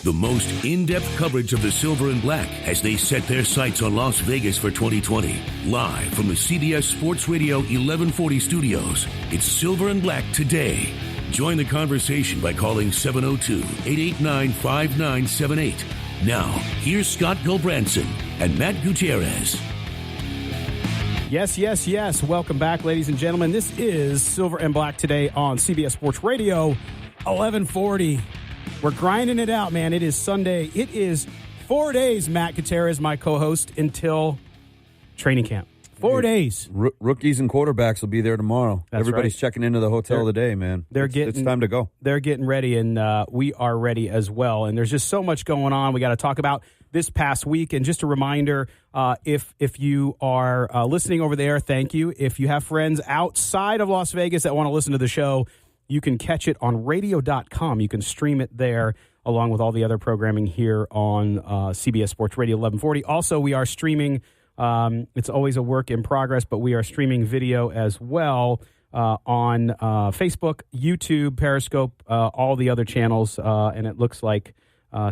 The most in-depth coverage of the Silver and Black as they set their sights on Las Vegas for 2020. Live from the CBS Sports Radio 1140 studios, it's Silver and Black Today. Join the conversation by calling 702-889-5978. Now, here's Scott Gulbranson and Matt Gutierrez. Yes, yes, yes. Welcome back, ladies and gentlemen. This is Silver and Black Today on CBS Sports Radio 1140. We're grinding it out, man. It is Sunday. It is 4 days, Matt Gutierrez, my co-host, until training camp. 4 days. Rookies and quarterbacks will be there tomorrow. That's Everybody's right. Checking into the hotel today, man. It's time to go. They're getting ready, and we are ready as well. And there's just so much going on we got to talk about this past week. And just a reminder, if you are listening over there, thank you. If you have friends outside of Las Vegas that want to listen to the show, you can catch it on radio.com. You can stream it there along with all the other programming here on CBS Sports Radio 1140. Also, we are streaming. It's always a work in progress, but we are streaming video as well on Facebook, YouTube, Periscope, all the other channels. And it looks like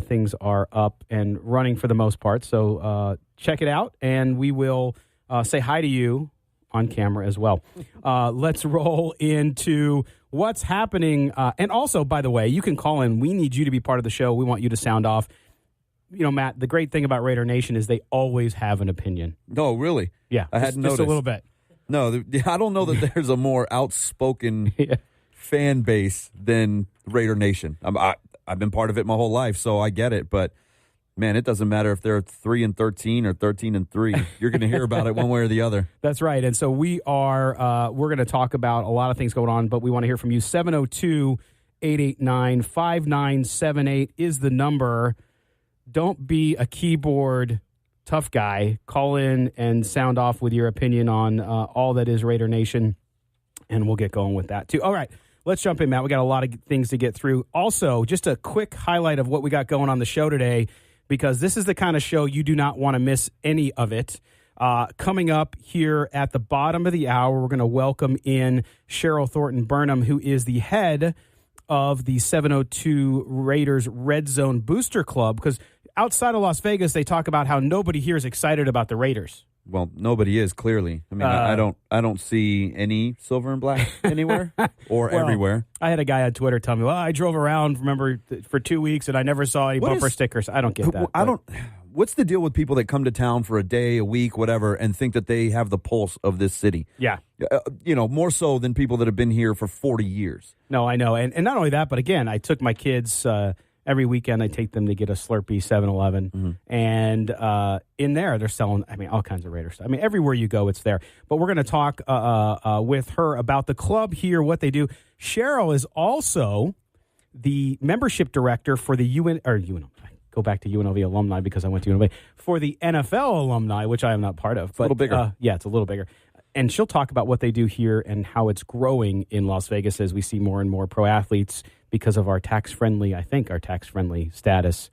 things are up and running for the most part. So check it out, and we will say hi to you on camera as well. Let's roll into what's happening. And also, by the way, you can call in. We need you to be part of the show. We want you to sound off. You know, Matt, the great thing about Raider Nation is they always have an opinion. No, really? Yeah. I hadn't noticed. Just a little bit. No, I don't know that there's a more outspoken fan base than Raider Nation. I've been part of it my whole life, so I get it. But, man, it doesn't matter if they're 3-13 or 13-3. You're going to hear about it one way or the other. That's right. And so we're going to talk about a lot of things going on, but we want to hear from you. 702-889-5978 is the number. Don't be a keyboard tough guy. Call in and sound off with your opinion on all that is Raider Nation, and we'll get going with that, too. All right, let's jump in, Matt. We got a lot of things to get through. Also, just a quick highlight of what we got going on the show today, because this is the kind of show you do not want to miss any of it. Coming up here at the bottom of the hour, we're going to welcome in Sheryl Thornton-Burnham, who is the head of the 702 Raiders RedZone Booster Club, because outside of Las Vegas, they talk about how nobody here is excited about the Raiders. Well, nobody is, clearly. I mean, I don't see any silver and black anywhere or everywhere. I had a guy on Twitter tell me, well, I drove around, for 2 weeks, and I never saw any bumper stickers. I don't get that. What's the deal with people that come to town for a day, a week, whatever, and think that they have the pulse of this city? Yeah. More so than people that have been here for 40 years. No, I know. And not only that, but again, I took my kids every weekend. I take them to get a Slurpee 7-Eleven. Mm-hmm. And in there, they're selling, all kinds of Raiders. Everywhere you go, it's there. But we're going to talk with her about the club here, what they do. Sheryl is also the membership director for the UNLV. Go back to UNLV alumni because I went to UNLV. For the NFL alumni, which I am not part of. It's a little bigger. Yeah, it's a little bigger. And she'll talk about what they do here and how it's growing in Las Vegas as we see more and more pro athletes because of our tax-friendly status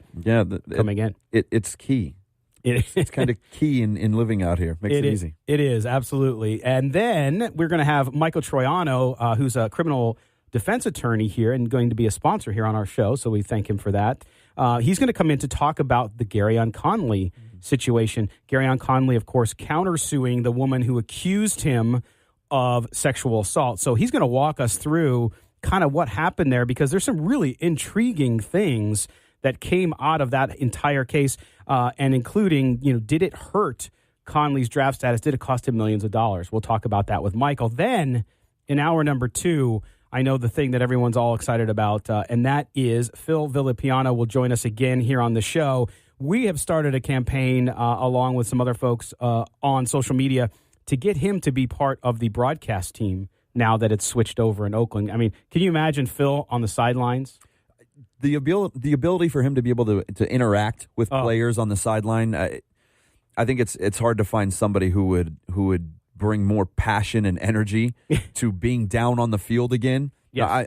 coming in. It's key. It's kind of key in living out here. Makes it easy. It is, absolutely. And then we're going to have Michael Troiano, who's a criminal defense attorney here and going to be a sponsor here on our show, so we thank him for that. He's going to come in to talk about the Gareon Conley situation. Gareon Conley, of course, countersuing the woman who accused him of sexual assault. So he's going to walk us through kind of what happened there, because there's some really intriguing things that came out of that entire case, and including, did it hurt Conley's draft status? Did it cost him millions of dollars? We'll talk about that with Michael. Then, in hour number 2, I know the thing that everyone's all excited about, and that is Phil Villapiano will join us again here on the show. We have started a campaign along with some other folks on social media to get him to be part of the broadcast team now that it's switched over in Oakland. Can you imagine Phil on the sidelines? The ability for him to be able to interact with players on the sideline, I think it's hard to find somebody who would bring more passion and energy to being down on the field again. Yes.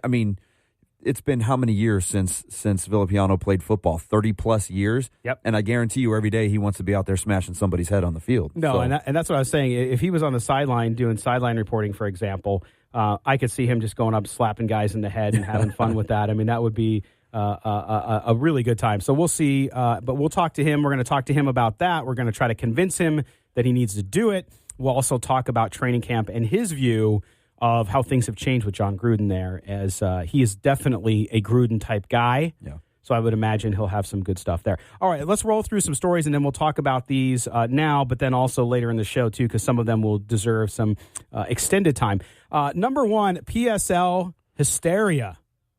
It's been how many years since Villapiano played football? 30-plus years? Yep. And I guarantee you every day he wants to be out there smashing somebody's head on the field. No, so. And that's what I was saying. If he was on the sideline doing sideline reporting, for example, I could see him just going up, slapping guys in the head and having fun with that. That would be a really good time. So we'll see, but we'll talk to him. We're going to talk to him about that. We're going to try to convince him that he needs to do it. We'll also talk about training camp and his view of how things have changed with John Gruden there, as he is definitely a Gruden-type guy. Yeah. So I would imagine he'll have some good stuff there. All right, let's roll through some stories, and then we'll talk about these now, but then also later in the show, too, because some of them will deserve some extended time. Number one, PSL hysteria.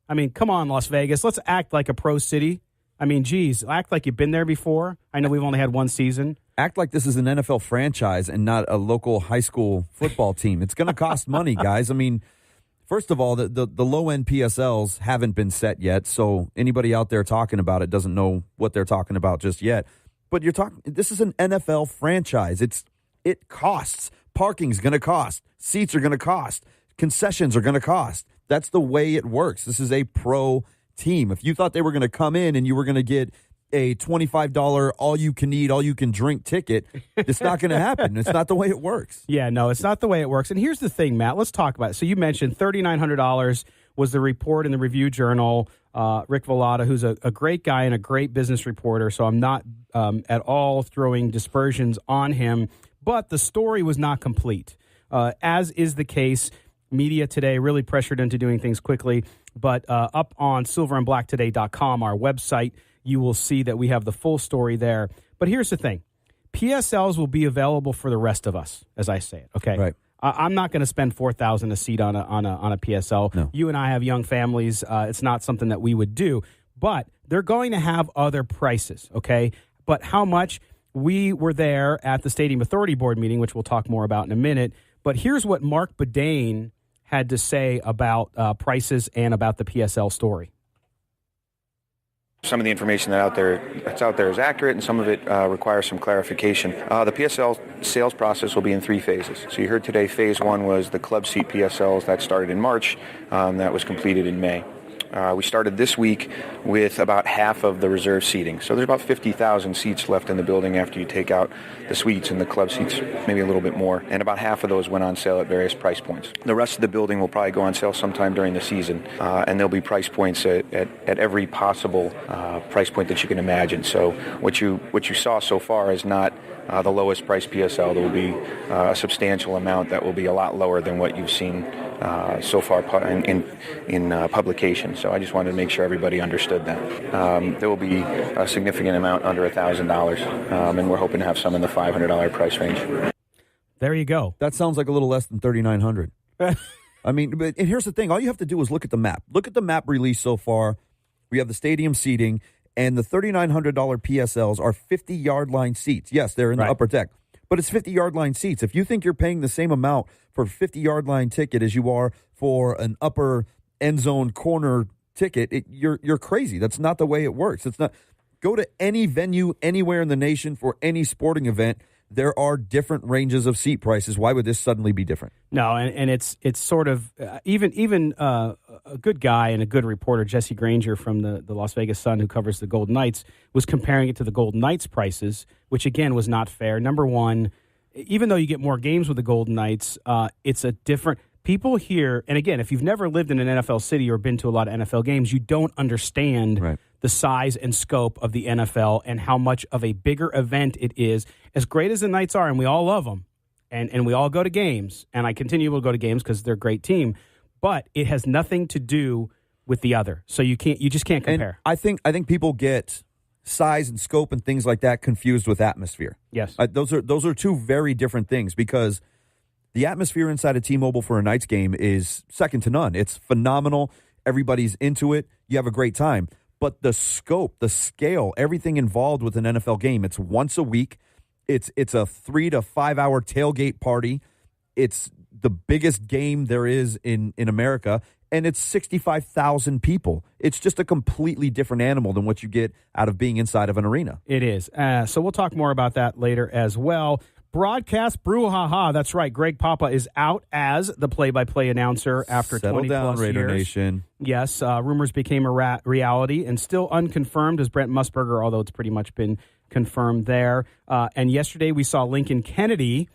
I mean, come on, Las Vegas. Let's act like a pro city. I mean, geez, act like you've been there before. I know we've only had one season. Act like this is an NFL franchise and not a local high school football team. It's going to cost money, guys. I mean, first of all, the low-end PSLs haven't been set yet, so anybody out there talking about it doesn't know what they're talking about just yet. But this is an NFL franchise. It costs. Parking's going to cost. Seats are going to cost. Concessions are going to cost. That's the way it works. This is a pro team. If you thought they were going to come in and you were going to get a $25 all-you-can-eat, all-you-can-drink ticket, it's not going to happen. It's not the way it works. Yeah, no, it's not the way it works. And here's the thing, Matt. Let's talk about it. So you mentioned $3,900 was the report in the Review Journal. Rick Villada, who's a great guy and a great business reporter, so I'm not at all throwing dispersions on him. But the story was not complete, as is the case. Media today really pressured into doing things quickly. But up on silverandblacktoday.com, our website, you will see that we have the full story there. But here's the thing. PSLs will be available for the rest of us, as I say it. Okay. Right. I'm not going to spend $4,000 a seat on a PSL. No. You and I have young families. It's not something that we would do. But they're going to have other prices, okay? But how much? We were there at the Stadium Authority Board meeting, which we'll talk more about in a minute. But here's what Mark Bedane had to say about prices and about the PSL story. Some of the information that's out there is accurate, and some of it requires some clarification. The PSL sales process will be in 3 phases. So you heard today phase 1 was the club seat PSLs. That started in March. That was completed in May. We started this week with about half of the reserve seating. So there's about 50,000 seats left in the building after you take out the suites and the club seats, maybe a little bit more. And about half of those went on sale at various price points. The rest of the building will probably go on sale sometime during the season. And there'll be price points at every possible price point that you can imagine. So what you saw so far is not the lowest price PSL. There will be a substantial amount that will be a lot lower than what you've seen so far in publication. So I just wanted to make sure everybody understood that. There will be a significant amount under $1,000, and we're hoping to have some in the $500 price range. There you go. That sounds like a little less than $3,900. I mean, and here's the thing. All you have to do is look at the map. Look at the map released so far. We have the stadium seating, and the $3,900 PSLs are 50-yard line seats. Yes, they're in the upper deck, but it's 50-yard line seats. If you think you're paying the same amount for a 50-yard line ticket as you are for an upper end zone corner ticket, you're crazy. That's not the way it works. It's not. Go to any venue anywhere in the nation for any sporting event. There are different ranges of seat prices. Why would this suddenly be different? No, and it's sort of even a good guy and a good reporter, Jesse Granger from the Las Vegas Sun, who covers the Golden Knights, was comparing it to the Golden Knights prices, which again was not fair. Number one, even though you get more games with the Golden Knights, it's a different. People here, and again, if you've never lived in an NFL city or been to a lot of NFL games, you don't understand the size and scope of the NFL and how much of a bigger event it is. As great as the Knights are, and we all love them, and we all go to games, and I continue to go to games because they're a great team, but it has nothing to do with the other. So you just can't compare. And I think people get size and scope and things like that confused with atmosphere. Yes. Those are two very different things, because the atmosphere inside of T-Mobile for a Knights game is second to none. It's phenomenal. Everybody's into it. You have a great time. But the scope, the scale, everything involved with an NFL game, it's once a week. It's a 3 to 5 hour tailgate party. It's the biggest game there is in America, and it's 65,000 people. It's just a completely different animal than what you get out of being inside of an arena. It is. So we'll talk more about that later as well. Broadcast brouhaha. That's right. Greg Papa is out as the play-by-play announcer after 20 plus years. Settle down, Raider Nation. Yes, rumors became a reality and still unconfirmed as Brent Musburger, although it's pretty much been confirmed there. And yesterday we saw Lincoln Kennedy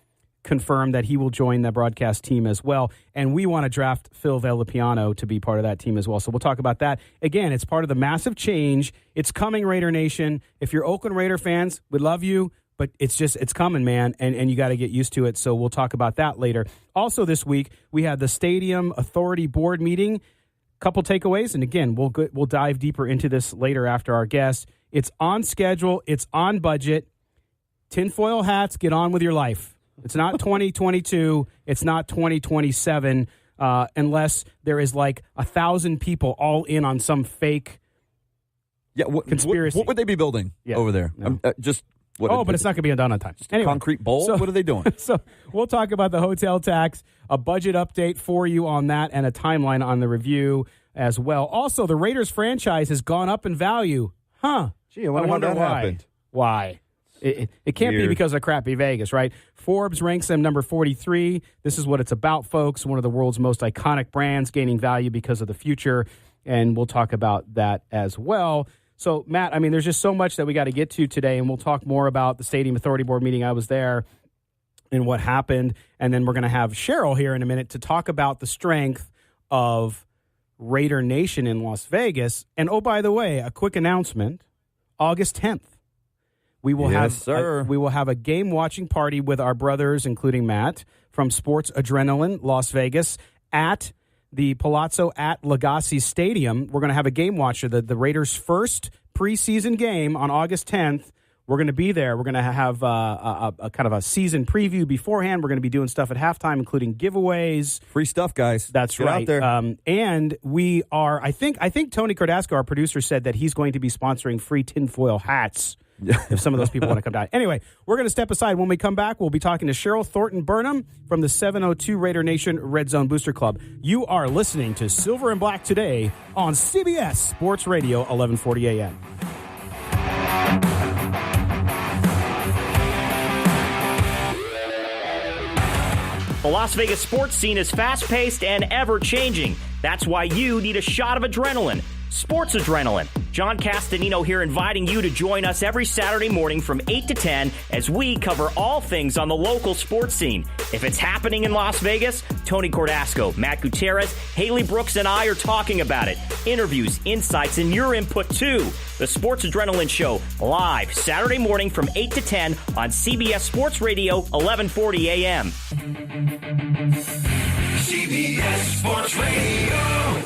confirmed that he will join the broadcast team as well. And we want to draft Phil Villapiano to be part of that team as well. So we'll talk about that. Again, it's part of the massive change. It's coming, Raider Nation. If you're Oakland Raider fans, we love you. But it's coming, man, and you got to get used to it. So we'll talk about that later. Also this week, we had the Stadium Authority Board meeting. Couple takeaways, and again, we'll dive deeper into this later after our guests. It's on schedule. It's on budget. Tinfoil hats, get on with your life. It's not 2022. It's not 2027 unless there is like 1,000 people all in on some fake conspiracy. What would they be building over there? No. But it's not going to be done on time. Anyway, concrete bowl? What are they doing? So we'll talk about the hotel tax, a budget update for you on that, and a timeline on the review as well. Also, the Raiders franchise has gone up in value. Huh. Gee, I wonder how that happened. Why? It can't be because of crappy Vegas, right? Forbes ranks them number 43. This is what it's about, folks. One of the world's most iconic brands gaining value because of the future, and we'll talk about that as well. So, Matt, I mean, there's just so much that we got to get to today, and we'll talk more about the Stadium Authority Board meeting. I was there and what happened, and then we're going to have Sheryl here in a minute to talk about the strength of Raider Nation in Las Vegas. And, oh, by the way, a quick announcement, August 10th. We will have a game-watching party with our brothers, including Matt, from Sports Adrenaline, Las Vegas, at the Palazzo at Legacy Stadium. We're going to have a game watcher, the Raiders' first preseason game on August 10th. We're going to be there. We're going to have a kind of a season preview beforehand. We're going to be doing stuff at halftime, including giveaways. Free stuff, guys. That's Get right. out there. And we are, I think Tony Cordasco, our producer, said that he's going to be sponsoring free tinfoil hats if some of those people want to come down. Anyway, we're going to step aside. When we come back, we'll be talking to Sheryl Thornton-Burnham from the 702 Raider Nation RedZone Booster Club. You are listening to Silver and Black today on CBS Sports Radio, 1140 a.m. The Las Vegas sports scene is fast-paced and ever-changing. That's why you need a shot of adrenaline. Sports Adrenaline. John Castanino here inviting you to join us every Saturday morning from 8 to 10 as we cover all things on the local sports scene. If it's happening in Las Vegas, Tony Cordasco, Matt Gutierrez, Haley Brooks, and I are talking about it. Interviews, insights, and your input too. The Sports Adrenaline Show, live Saturday morning from 8 to 10 on CBS Sports Radio, 1140 a.m. CBS Sports Radio.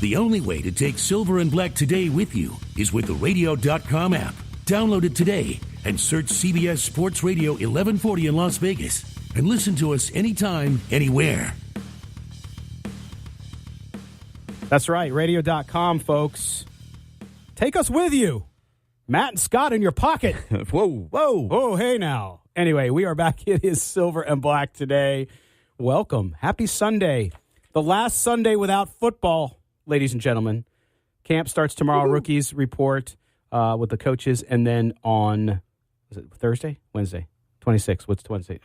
The only way to take Silver and Black today with you is with the radio.com app. Download it today and search CBS Sports Radio 1140 in Las Vegas and listen to us anytime, anywhere. That's right, radio.com, folks. Take us with you. Matt and Scott in your pocket. Whoa. Oh, hey now. Anyway, we are back. It is Silver and Black today. Welcome. Happy Sunday. The last Sunday without football. Ladies and gentlemen, camp starts tomorrow. Woo-hoo. Rookies report with the coaches, and then on Wednesday, 26th. What's Wednesday?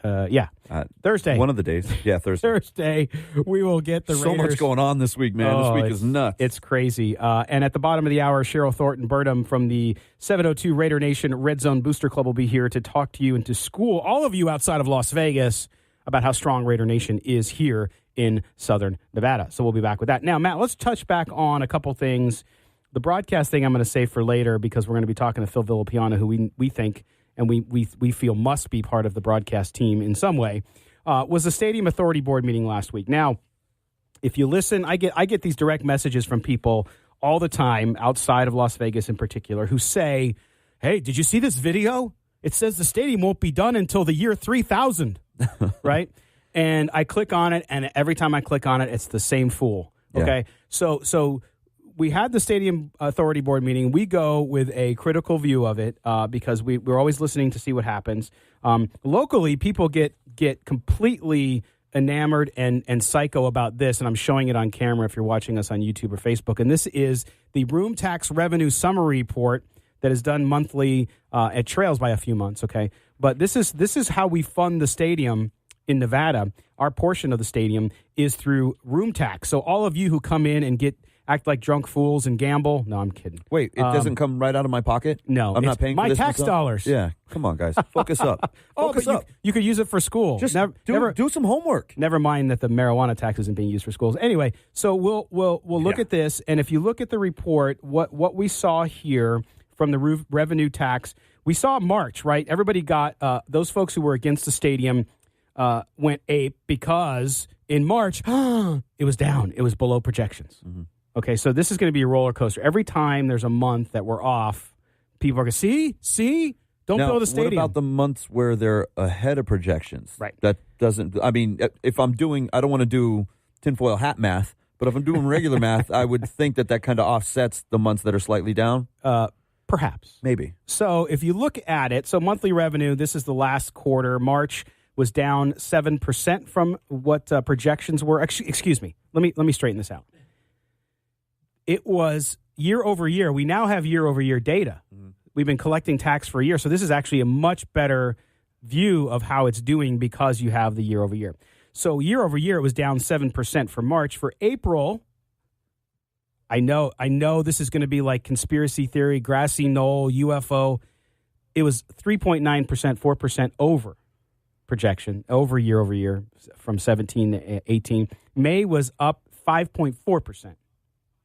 Thursday. One of the days. Yeah, Thursday. Thursday, we will get the Raiders. So much going on this week, man. This week is nuts. It's crazy. And at the bottom of the hour, Sheryl Thornton-Burnham from the 702 Raider Nation RedZone Booster Club will be here to talk to you and to school all of you outside of Las Vegas about how strong Raider Nation is here in Southern Nevada. So we'll be back with that. Now, Matt, let's touch back on a couple things. The broadcast thing I'm going to save for later because we're going to be talking to Phil Villapiano, who we think and we feel must be part of the broadcast team in some way, was the Stadium Authority Board meeting last week. Now, if you listen, I get these direct messages from people all the time outside of Las Vegas in particular who say, hey, did you see this video? It says the stadium won't be done until the year 3000, right? And I click on it, and every time I click on it, it's the same fool. Okay, yeah. So we had the Stadium Authority Board meeting. We go with a critical view of it because we're always listening to see what happens. Locally, people get completely enamored and psycho about this, and I'm showing it on camera if you're watching us on YouTube or Facebook. And this is the room tax revenue summary report that is done monthly. It trails by a few months. Okay, but this is how we fund the stadium. In Nevada, our portion of the stadium is through room tax. So all of you who come in and get act like drunk fools and gamble. No, I'm kidding. Wait, it doesn't come right out of my pocket? No. I'm not paying for my this tax myself? dollars. Yeah, come on, guys. Focus up. Focus up. You could use it for school. Just do some homework. Never mind that the marijuana tax isn't being used for schools. Anyway, so we'll look at this, and if you look at the report, what we saw here from the revenue tax, we saw March, right? Everybody got those folks who were against the stadium went ape because in March it was down. It was below projections. Mm-hmm. Okay, so this is going to be a roller coaster. Every time there's a month that we're off, people are going to see. Don't build a stadium. What about the months where they're ahead of projections? Right. That doesn't, I mean, if I'm doing, I don't want to do tinfoil hat math, but if I'm doing regular math, I would think that kind of offsets the months that are slightly down. Perhaps. Maybe. So if you look at it, so monthly revenue, this is the last quarter. March was down 7% from what projections were. Excuse me. Let me straighten this out. It was year over year. We now have year over year data. Mm-hmm. We've been collecting tax for a year. So this is actually a much better view of how it's doing because you have the year over year. So year over year, it was down 7% for March. For April, I know this is going to be like conspiracy theory, grassy knoll, UFO. It was 3.9%, 4% over projection, over year from 17 to 18. May was up 5.4%.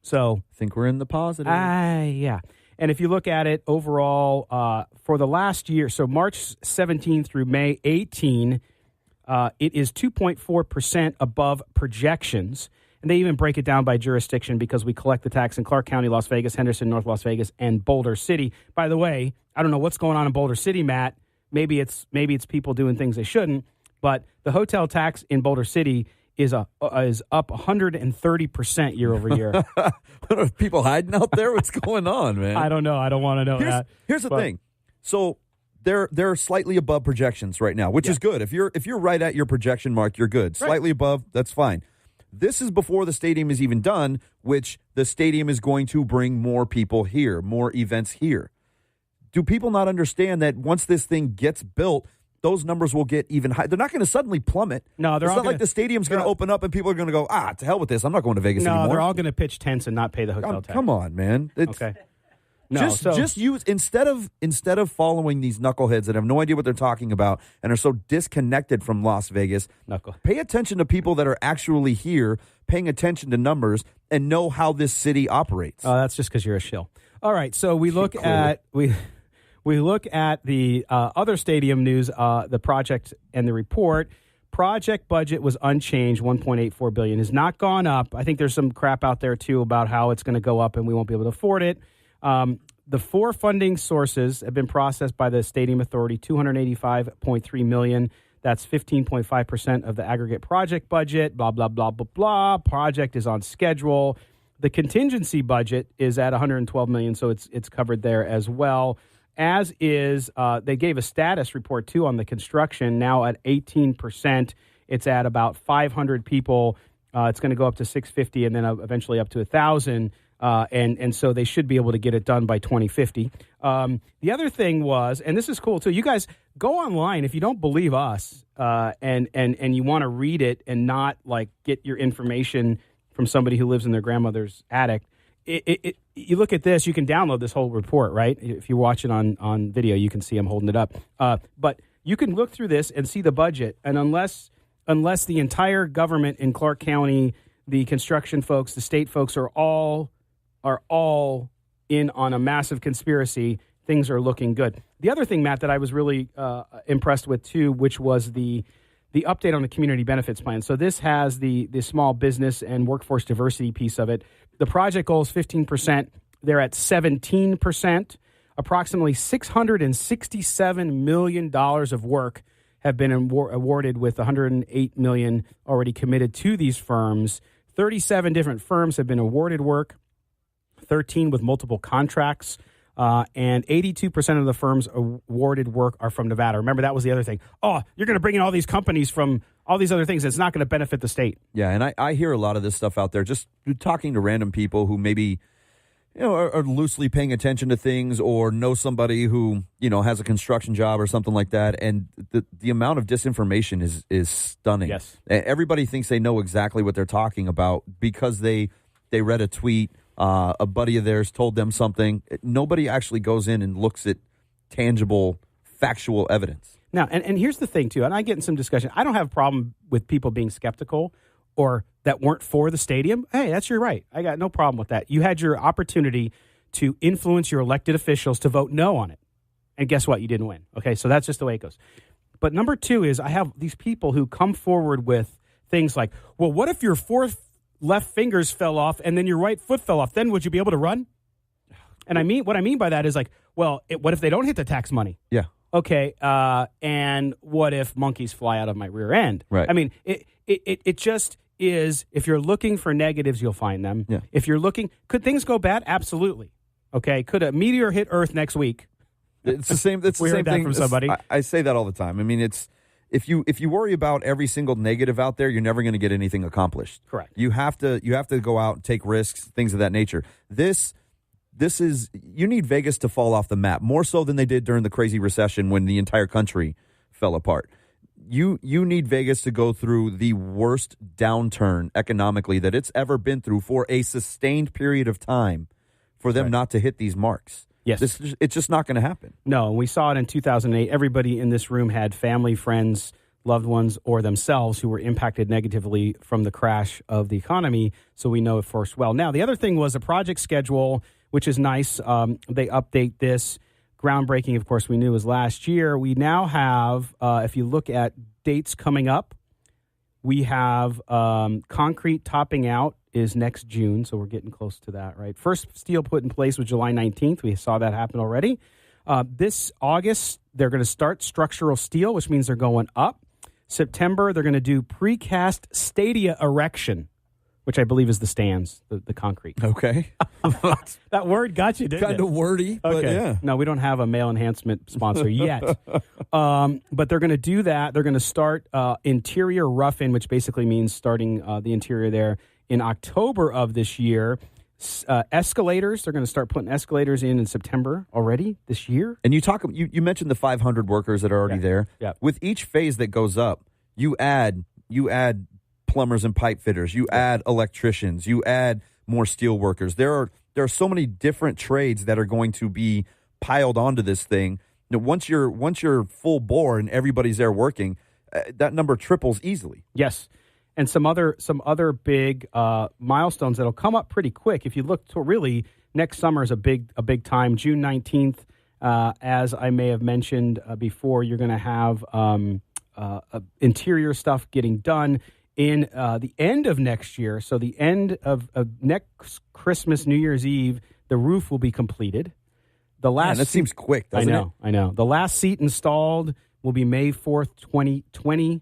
So I think we're in the positive. Yeah. And if you look at it overall, for the last year, so March 17 through May 18, it is 2.4% above projections. And they even break it down by jurisdiction because we collect the tax in Clark County, Las Vegas, Henderson, North Las Vegas, and Boulder City. By the way, I don't know what's going on in Boulder City, Matt. Maybe it's people doing things they shouldn't. But the hotel tax in Boulder City is up 130% year over year. Are people hiding out there? What's going on, man? I don't know. I don't want to know that. Here's the thing. So they're slightly above projections right now, which is good. If you're right at your projection mark, you're good. Right. Slightly above, that's fine. This is before the stadium is even done, which the stadium is going to bring more people here, more events here. Do people not understand that once this thing gets built, those numbers will get even higher? They're not going to suddenly plummet. No, it's not like the stadium's going to open up and people are going to go, to hell with this. I'm not going to Vegas anymore. No, they're all going to pitch tents and not pay the hotel tax. Come on, man. Okay. No, just use instead of following these knuckleheads that have no idea what they're talking about and are so disconnected from Las Vegas. Pay attention to people that are actually here, paying attention to numbers, and know how this city operates. Oh, that's just because you're a shill. All right, so we look at we look at the other stadium news, the project and the report. Project budget was unchanged, $1.84 billion. Has not gone up. I think there's some crap out there too about how it's going to go up and we won't be able to afford it. The four funding sources have been processed by the Stadium Authority, $285.3 million. That's 15.5% of the aggregate project budget, blah, blah, blah, blah, blah. Project is on schedule. The contingency budget is at $112 million, so it's covered there as well. As is, they gave a status report, too, on the construction, now at 18%. It's at about 500 people. It's going to go up to 650 and then eventually up to 1,000. And so they should be able to get it done by 2050. The other thing was, and this is cool too, you guys go online if you don't believe us and you want to read it and not like get your information from somebody who lives in their grandmother's attic. You look at this, you can download this whole report, right? If you watch it on video, you can see I'm holding it up. But you can look through this and see the budget, and unless the entire government in Clark County, the construction folks, the state folks are all in on a massive conspiracy, things are looking good. The other thing, Matt, that I was really impressed with too, which was the update on the community benefits plan. So this has the small business and workforce diversity piece of it. The project goal is 15%. They're at 17%. Approximately $667 million of work have been awarded, with $108 million already committed to these firms. 37 different firms have been awarded work, 13 with multiple contracts, and 82% of the firms awarded work are from Nevada. Remember, that was the other thing. Oh, you're going to bring in all these companies from all these other things. It's not going to benefit the state. Yeah, and I hear a lot of this stuff out there, just talking to random people who maybe are loosely paying attention to things or know somebody who, has a construction job or something like that. And the amount of disinformation is stunning. Yes. Everybody thinks they know exactly what they're talking about because they they read a tweet, a buddy of theirs told them something. Nobody actually goes in and looks at tangible, factual evidence. Now, and here's the thing, too, and I get in some discussion. I don't have a problem with people being skeptical or that weren't for the stadium. Hey, that's your right. I got no problem with that. You had your opportunity to influence your elected officials to vote no on it. And guess what? You didn't win. Okay, so that's just the way it goes. But number two is I have these people who come forward with things like, well, what if your four left fingers fell off and then your right foot fell off? Then would you be able to run? And what I mean by that is like, well, what if they don't hit the tax money? Yeah. Okay, and what if monkeys fly out of my rear end? Right. I mean, it just is, if you're looking for negatives, you'll find them. Yeah. If you're looking, could things go bad? Absolutely. Okay, could a meteor hit Earth next week? It's the same. It's the We same heard that thing from somebody. I say that all the time. I mean, it's if you worry about every single negative out there, you're never going to get anything accomplished. Correct. You have to go out and take risks, things of that nature. This is, you need Vegas to fall off the map more so than they did during the crazy recession when the entire country fell apart. You need Vegas to go through the worst downturn economically that it's ever been through for a sustained period of time for them not to hit these marks. Yes. It's just not going to happen. No, and we saw it in 2008. Everybody in this room had family, friends, loved ones, or themselves who were impacted negatively from the crash of the economy, so we know it first well. Now, the other thing was a project schedule, which is nice. They update this. Groundbreaking, of course, we knew was last year. We now have, if you look at dates coming up, we have concrete topping out is next June, so we're getting close to that, right? First steel put in place was July 19th. We saw that happen already. This August, they're going to start structural steel, which means they're going up. September, they're going to do precast stadia erection, which I believe is the stands, the concrete. Okay. That word got you, didn't it? Kind of wordy, but yeah. No, we don't have a male enhancement sponsor yet. But they're going to do that. They're going to start interior rough-in, which basically means starting the interior there in October of this year. Escalators, they're going to start putting escalators in September already this year. And you mentioned the 500 workers that are already there. Yeah. With each phase that goes up, you add plumbers and pipe fitters, you add electricians, you add more steel workers. There are so many different trades that are going to be piled onto this thing. You know, once you're full bore and everybody's there working, that number triples easily. Yes. And some other big milestones that'll come up pretty quick. If you look to really next summer is a big time. June 19th, as I may have mentioned before, you're going to have interior stuff getting done in the end of next year. So the end of next Christmas, New Year's Eve, the roof will be completed. That seems quick, doesn't it? I know. The last seat installed will be May 4th, 2020.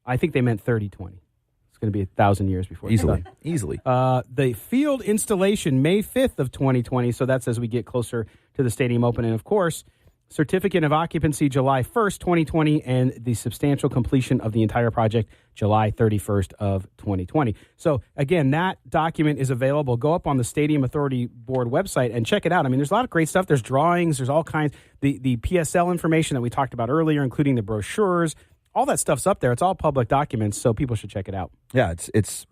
I think they meant 3020. It's going to be 1,000 years before it's done. Easily. The field installation, May 5th of 2020, so that's as we get closer to the stadium open. And, of course, certificate of occupancy, July 1st, 2020, and the substantial completion of the entire project, July 31st of 2020. So, again, that document is available. Go up on the Stadium Authority Board website and check it out. I mean, there's a lot of great stuff. There's drawings. There's all kinds. The PSL information that we talked about earlier, including the brochures. All that stuff's up there. It's all public documents, so people should check it out. Yeah, it's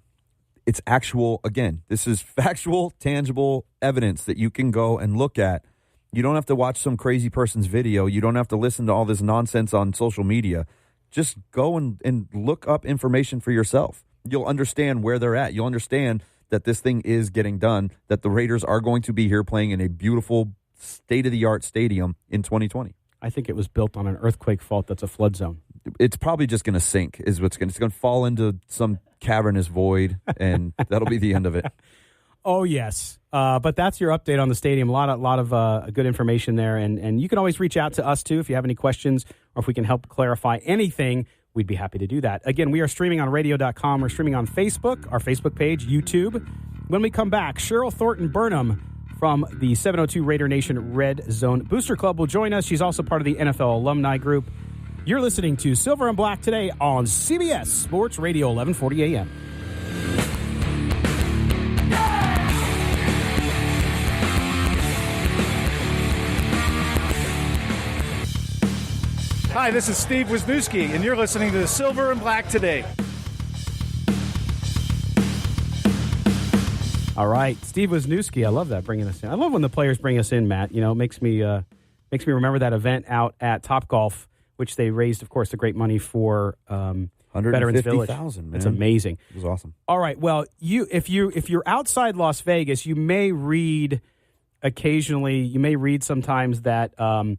actual, again, this is factual, tangible evidence that you can go and look at. You don't have to watch some crazy person's video. You don't have to listen to all this nonsense on social media. Just go and look up information for yourself. You'll understand where they're at. You'll understand that this thing is getting done, that the Raiders are going to be here playing in a beautiful, state-of-the-art stadium in 2020. I think it was built on an earthquake fault that's a flood zone. It's probably just going to sink, is what's going to. It's going to fall into some cavernous void, and that'll be the end of it. Oh, yes. But that's your update on the stadium. A lot of good information there. And you can always reach out to us, too, if you have any questions or if we can help clarify anything. We'd be happy to do that. Again, we are streaming on radio.com. We're streaming on Facebook, our Facebook page, YouTube. When we come back, Sheryl Thornton-Burnham from the 702 Raider Nation Red Zone Booster Club will join us. She's also part of the NFL Alumni Group. You're listening to Silver and Black today on CBS Sports Radio, 1140 a.m. Hi, this is Steve Wisniewski, and you're listening to Silver and Black today. All right, Steve Wisniewski. I love that, bringing us in. I love when the players bring us in, Matt. You know, it makes me remember that event out at Topgolf, which they raised, of course, the great money for Veterans Village. $150,000, man. It's amazing. It was awesome. All right, well, if you're outside Las Vegas, you may read sometimes that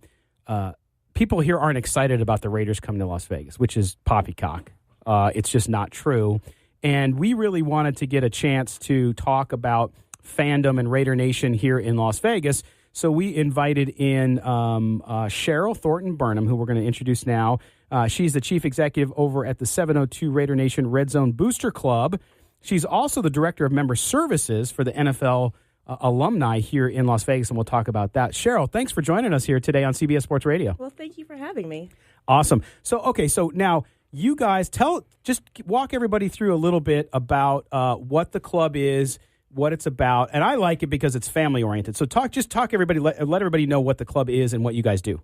people here aren't excited about the Raiders coming to Las Vegas, which is poppycock. It's just not true. And we really wanted to get a chance to talk about fandom and Raider Nation here in Las Vegas. So we invited in Sheryl Thornton-Burnham, who we're going to introduce now. She's the chief executive over at the 702 Raider Nation RedZone Booster Club. She's also the director of member services for the NFL Alumni here in Las Vegas, and we'll talk about that. Sheryl, thanks for joining us here today on CBS Sports Radio. Well, thank you for having me. Awesome. So now you guys just walk everybody through a little bit about what the club is, what it's about, and I like it because it's family oriented. So talk everybody, let everybody know what the club is and what you guys do.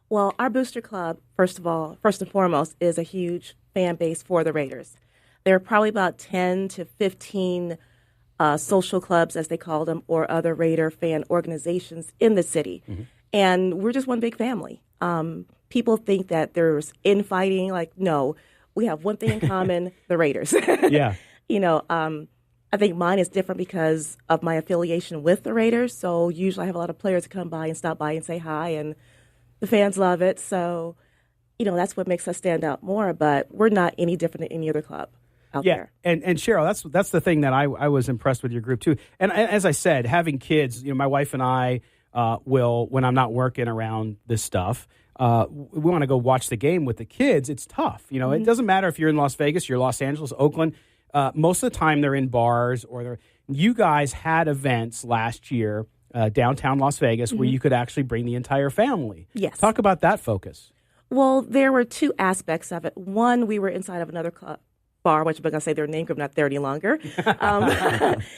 Well, our booster club, first and foremost, is a huge fan base for the Raiders. There are probably about 10 to 15 social clubs, as they call them, or other Raider fan organizations in the city. Mm-hmm. And we're just one big family. People think that there's infighting. Like, no, we have one thing in common, the Raiders. Yeah. I think mine is different because of my affiliation with the Raiders. So usually I have a lot of players come by and stop by and say hi, and the fans love it. So, that's what makes us stand out more. But we're not any different than any other club out there. And Sheryl, that's the thing that I was impressed with your group too. And as I said, having kids, my wife and I will, when I'm not working around this stuff, we want to go watch the game with the kids. It's tough. It doesn't matter if you're in Las Vegas, you're Los Angeles, Oakland. Most of the time they're in bars you guys had events last year, downtown Las Vegas, where you could actually bring the entire family. Yes. Talk about that focus. Well, there were two aspects of it. One, we were inside of another club, bar, which I'm going to say their name because I'm not there any longer.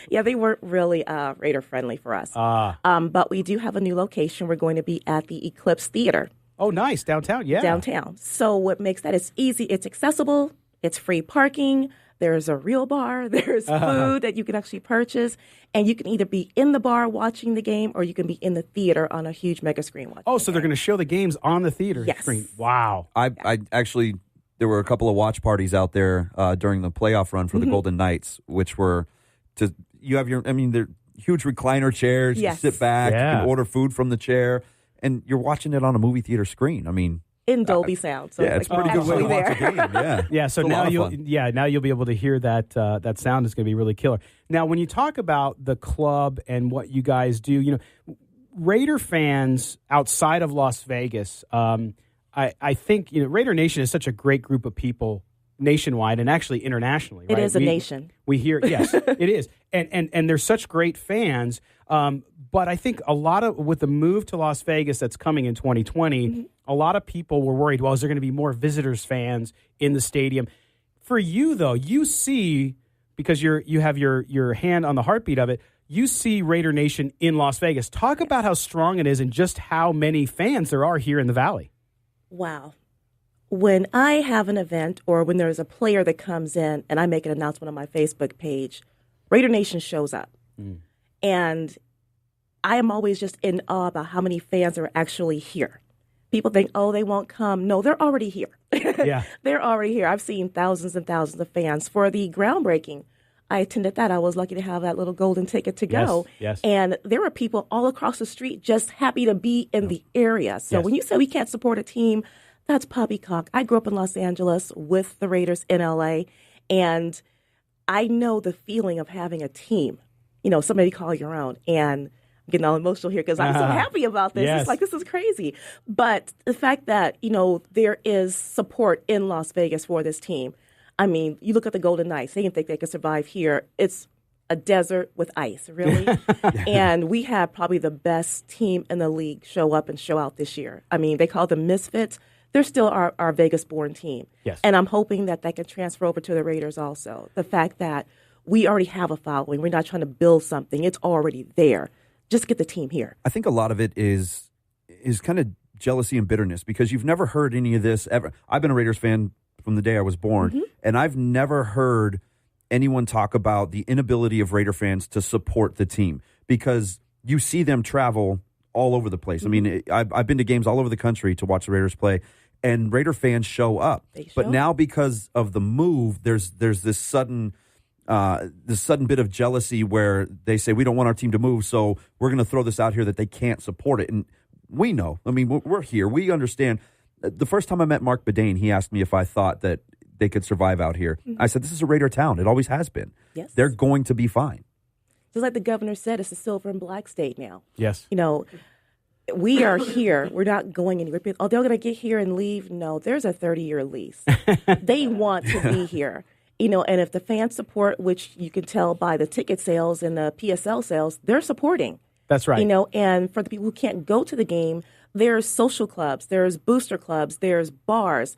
Yeah, they weren't really Raider friendly for us. But we do have a new location. We're going to be at the Eclipse Theater. Oh, nice. Downtown, yeah. Downtown. So what makes that, it's easy, it's accessible, it's free parking, there's a real bar, there's food that you can actually purchase, and you can either be in the bar watching the game or you can be in the theater on a huge mega screen watching so they're going to show the games on the theater screen. Wow. I actually, there were a couple of watch parties out there during the playoff run for the Golden Knights, which were they're huge recliner chairs. Yes. You sit back, you can order food from the chair, and you're watching it on a movie theater screen. In Dolby Sound. So it's a pretty good way to watch a game. Yeah. Yeah, so now you'll be able to hear that sound is going to be really killer. Now, when you talk about the club and what you guys do, Raider fans outside of Las Vegas, I think Raider Nation is such a great group of people nationwide and actually internationally. Right? It is a nation. We hear, yes, it is, and they're such great fans. But I think a lot of with the move to Las Vegas that's coming in 2020, a lot of people were worried. Well, is there going to be more visitors fans in the stadium? For you, though, you see, because you have your hand on the heartbeat of it. You see Raider Nation in Las Vegas. Talk about how strong it is and just how many fans there are here in the Valley. Wow. When I have an event or when there's a player that comes in and I make an announcement on my Facebook page, Raider Nation shows up. And I am always just in awe about how many fans are actually here. People think, they won't come. No, they're already here. Yeah. They're already here. I've seen thousands and thousands of fans. For the groundbreaking, I attended that. I was lucky to have that little golden ticket to go. Yes. And there were people all across the street just happy to be in the area. So when you say we can't support a team, that's poppycock. I grew up in Los Angeles with the Raiders in L.A., and I know the feeling of having a team, somebody call your own. And I'm getting all emotional here because I'm so happy about this. Yes. It's like, this is crazy. But the fact that, there is support in Las Vegas for this team. You look at the Golden Knights. They didn't think they could survive here. It's a desert with ice, really. And we have probably the best team in the league show up and show out this year. They call them misfits. They're still our Vegas-born team. Yes. And I'm hoping that can transfer over to the Raiders also. The fact that we already have a following. We're not trying to build something. It's already there. Just get the team here. I think a lot of it is kind of jealousy and bitterness because you've never heard any of this ever. I've been a Raiders fan from the day I was born, and I've never heard anyone talk about the inability of Raider fans to support the team, because you see them travel all over the place. I mean, I've been to games all over the country to watch the Raiders play, and Raider fans show up. But now, because of the move, there's this sudden bit of jealousy where they say, we don't want our team to move, so we're going to throw this out here that they can't support it. And we know. I mean, we're here. We understand. The first time I met Mark Bedane, he asked me if I thought that they could survive out here. I said, this is a Raider town. It always has been. Yes. They're going to be fine. Just like the governor said, it's a silver and black state now. Yes. You know, we are here. We're not going anywhere. Oh, they're going to get here and leave? No, there's a 30-year lease. They want to be here. You know, and if the fan support, which you can tell by the ticket sales and the PSL sales, they're supporting. That's right. You know, and for the people who can't go to the game, there's social clubs, there's booster clubs, there's bars.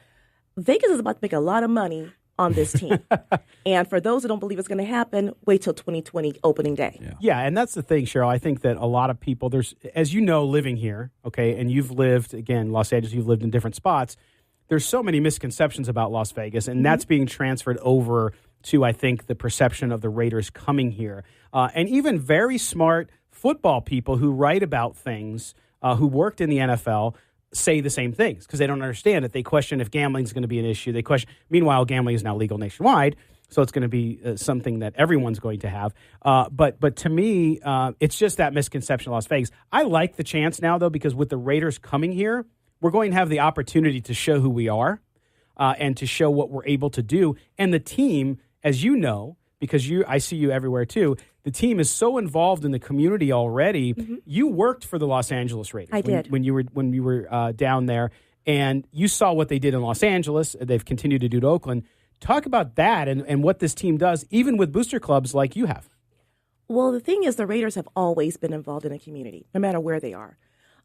Vegas is about to make a lot of money on this team. And for those who don't believe it's going to happen, wait till 2020 opening day. Yeah, and that's the thing, Sheryl. I think that a lot of people, there's, as you know, living here, okay, and you've lived, again, Los Angeles, you've lived in different spots, there's so many misconceptions about Las Vegas, and that's being transferred over to, I think, the perception of the Raiders coming here. And even very smart football people who write about things, who worked in the NFL, say the same things because they don't understand it. They question if gambling is going to be an issue. They question. Meanwhile, gambling is now legal nationwide, so it's going to be something that everyone's going to have. But to me, it's just that misconception of Las Vegas. I like the chance now, though, because with the Raiders coming here, we're going to have the opportunity to show who we are and to show what we're able to do. And the team, as you know, because I see you everywhere too, the team is so involved in the community already. You worked for the Los Angeles Raiders. I did. When you were down there, and you saw what they did in Los Angeles. They've continued to do to Oakland. Talk about that and what this team does, even with booster clubs like you have. Well, the thing is, the Raiders have always been involved in the community, no matter where they are.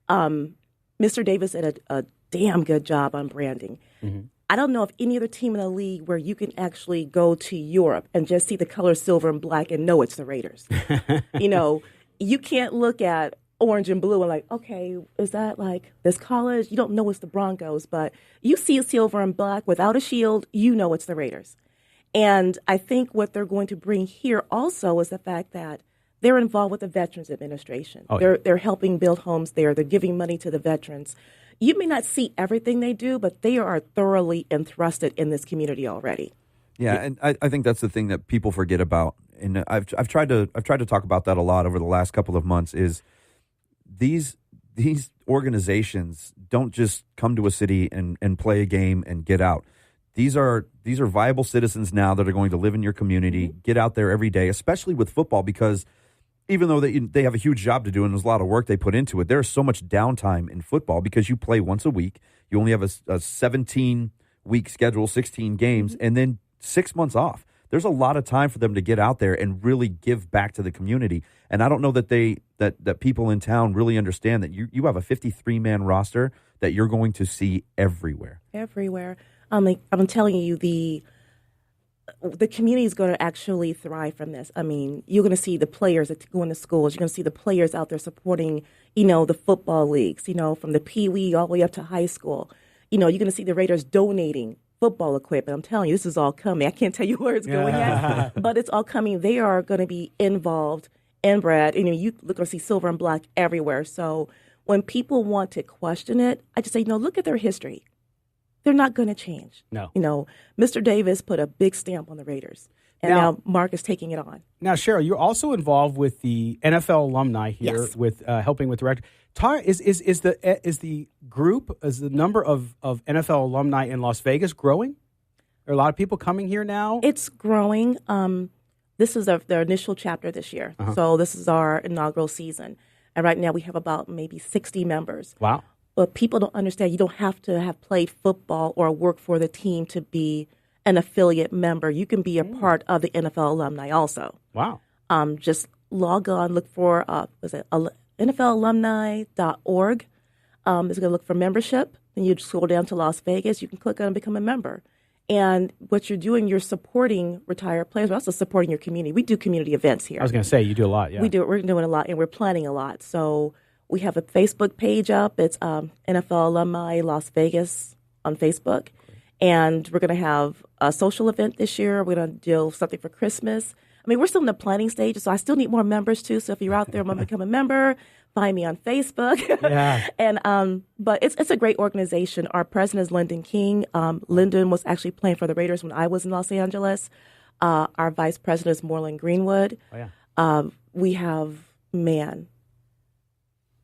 Mr. Davis did a damn good job on branding. I don't know of any other team in the league where you can actually go to Europe and just see the color silver and black and know it's the Raiders. You know, you can't look at orange and blue and like, okay, is that like this college? You don't know it's the Broncos, but you see silver and black without a shield, you know it's the Raiders. And I think what they're going to bring here also is the fact that they're involved with the Veterans Administration. They're helping build homes there. They're giving money to the veterans. You may not see everything they do, but they are thoroughly entrusted in this community already. Yeah, and I think that's the thing that people forget about, and I've tried to talk about that a lot over the last couple of months. Is these organizations don't just come to a city and play a game and get out. These are viable citizens now that are going to live in your community, get out there every day, especially with football, because even though they have a huge job to do and there's a lot of work they put into it, there's so much downtime in football because you play once a week. You only have a 17-week schedule, 16 games, and then 6 months off. There's a lot of time for them to get out there and really give back to the community. And I don't know that that people in town really understand that you have a 53-man roster that you're going to see everywhere. Everywhere. I'm telling you, the community is going to actually thrive from this. I mean, you're going to see the players that go into schools. You're going to see the players out there supporting, the football leagues, from the Pee-wee all the way up to high school. You're going to see the Raiders donating football equipment. I'm telling you, this is all coming. I can't tell you where it's going yet, but it's all coming. They are going to be involved and Brad. You're going to see silver and black everywhere. So when people want to question it, I just say, look at their history. They're not going to change. No. Mr. Davis put a big stamp on the Raiders, and now Mark is taking it on. Now, Sheryl, you're also involved with the NFL Alumni here, with helping with director. Is the number of NFL alumni in Las Vegas growing? Are a lot of people coming here now? It's growing. This is their initial chapter this year, so this is our inaugural season, and right now we have about maybe 60 members. Wow. But people don't understand you don't have to have played football or work for the team to be an affiliate member. You can be a part of the NFL Alumni also. Wow. Just log on, look for, NFLalumni.org. It's going to look for membership. Then you scroll down to Las Vegas. You can click on and become a member. And what you're doing, you're supporting retired players, but also supporting your community. We do community events here. I was going to say, you do a lot, yeah. We're doing a lot, and we're planning a lot. So we have a Facebook page up. It's NFL Alumni Las Vegas on Facebook. And we're going to have a social event this year. We're going to do something for Christmas. I mean, we're still in the planning stage, so I still need more members, too. So if you're out there and want to become a member, find me on Facebook. Yeah. And but it's a great organization. Our president is Lyndon King. Lyndon was actually playing for the Raiders when I was in Los Angeles. Our vice president is Moreland Greenwood. Oh, yeah. We have, I'm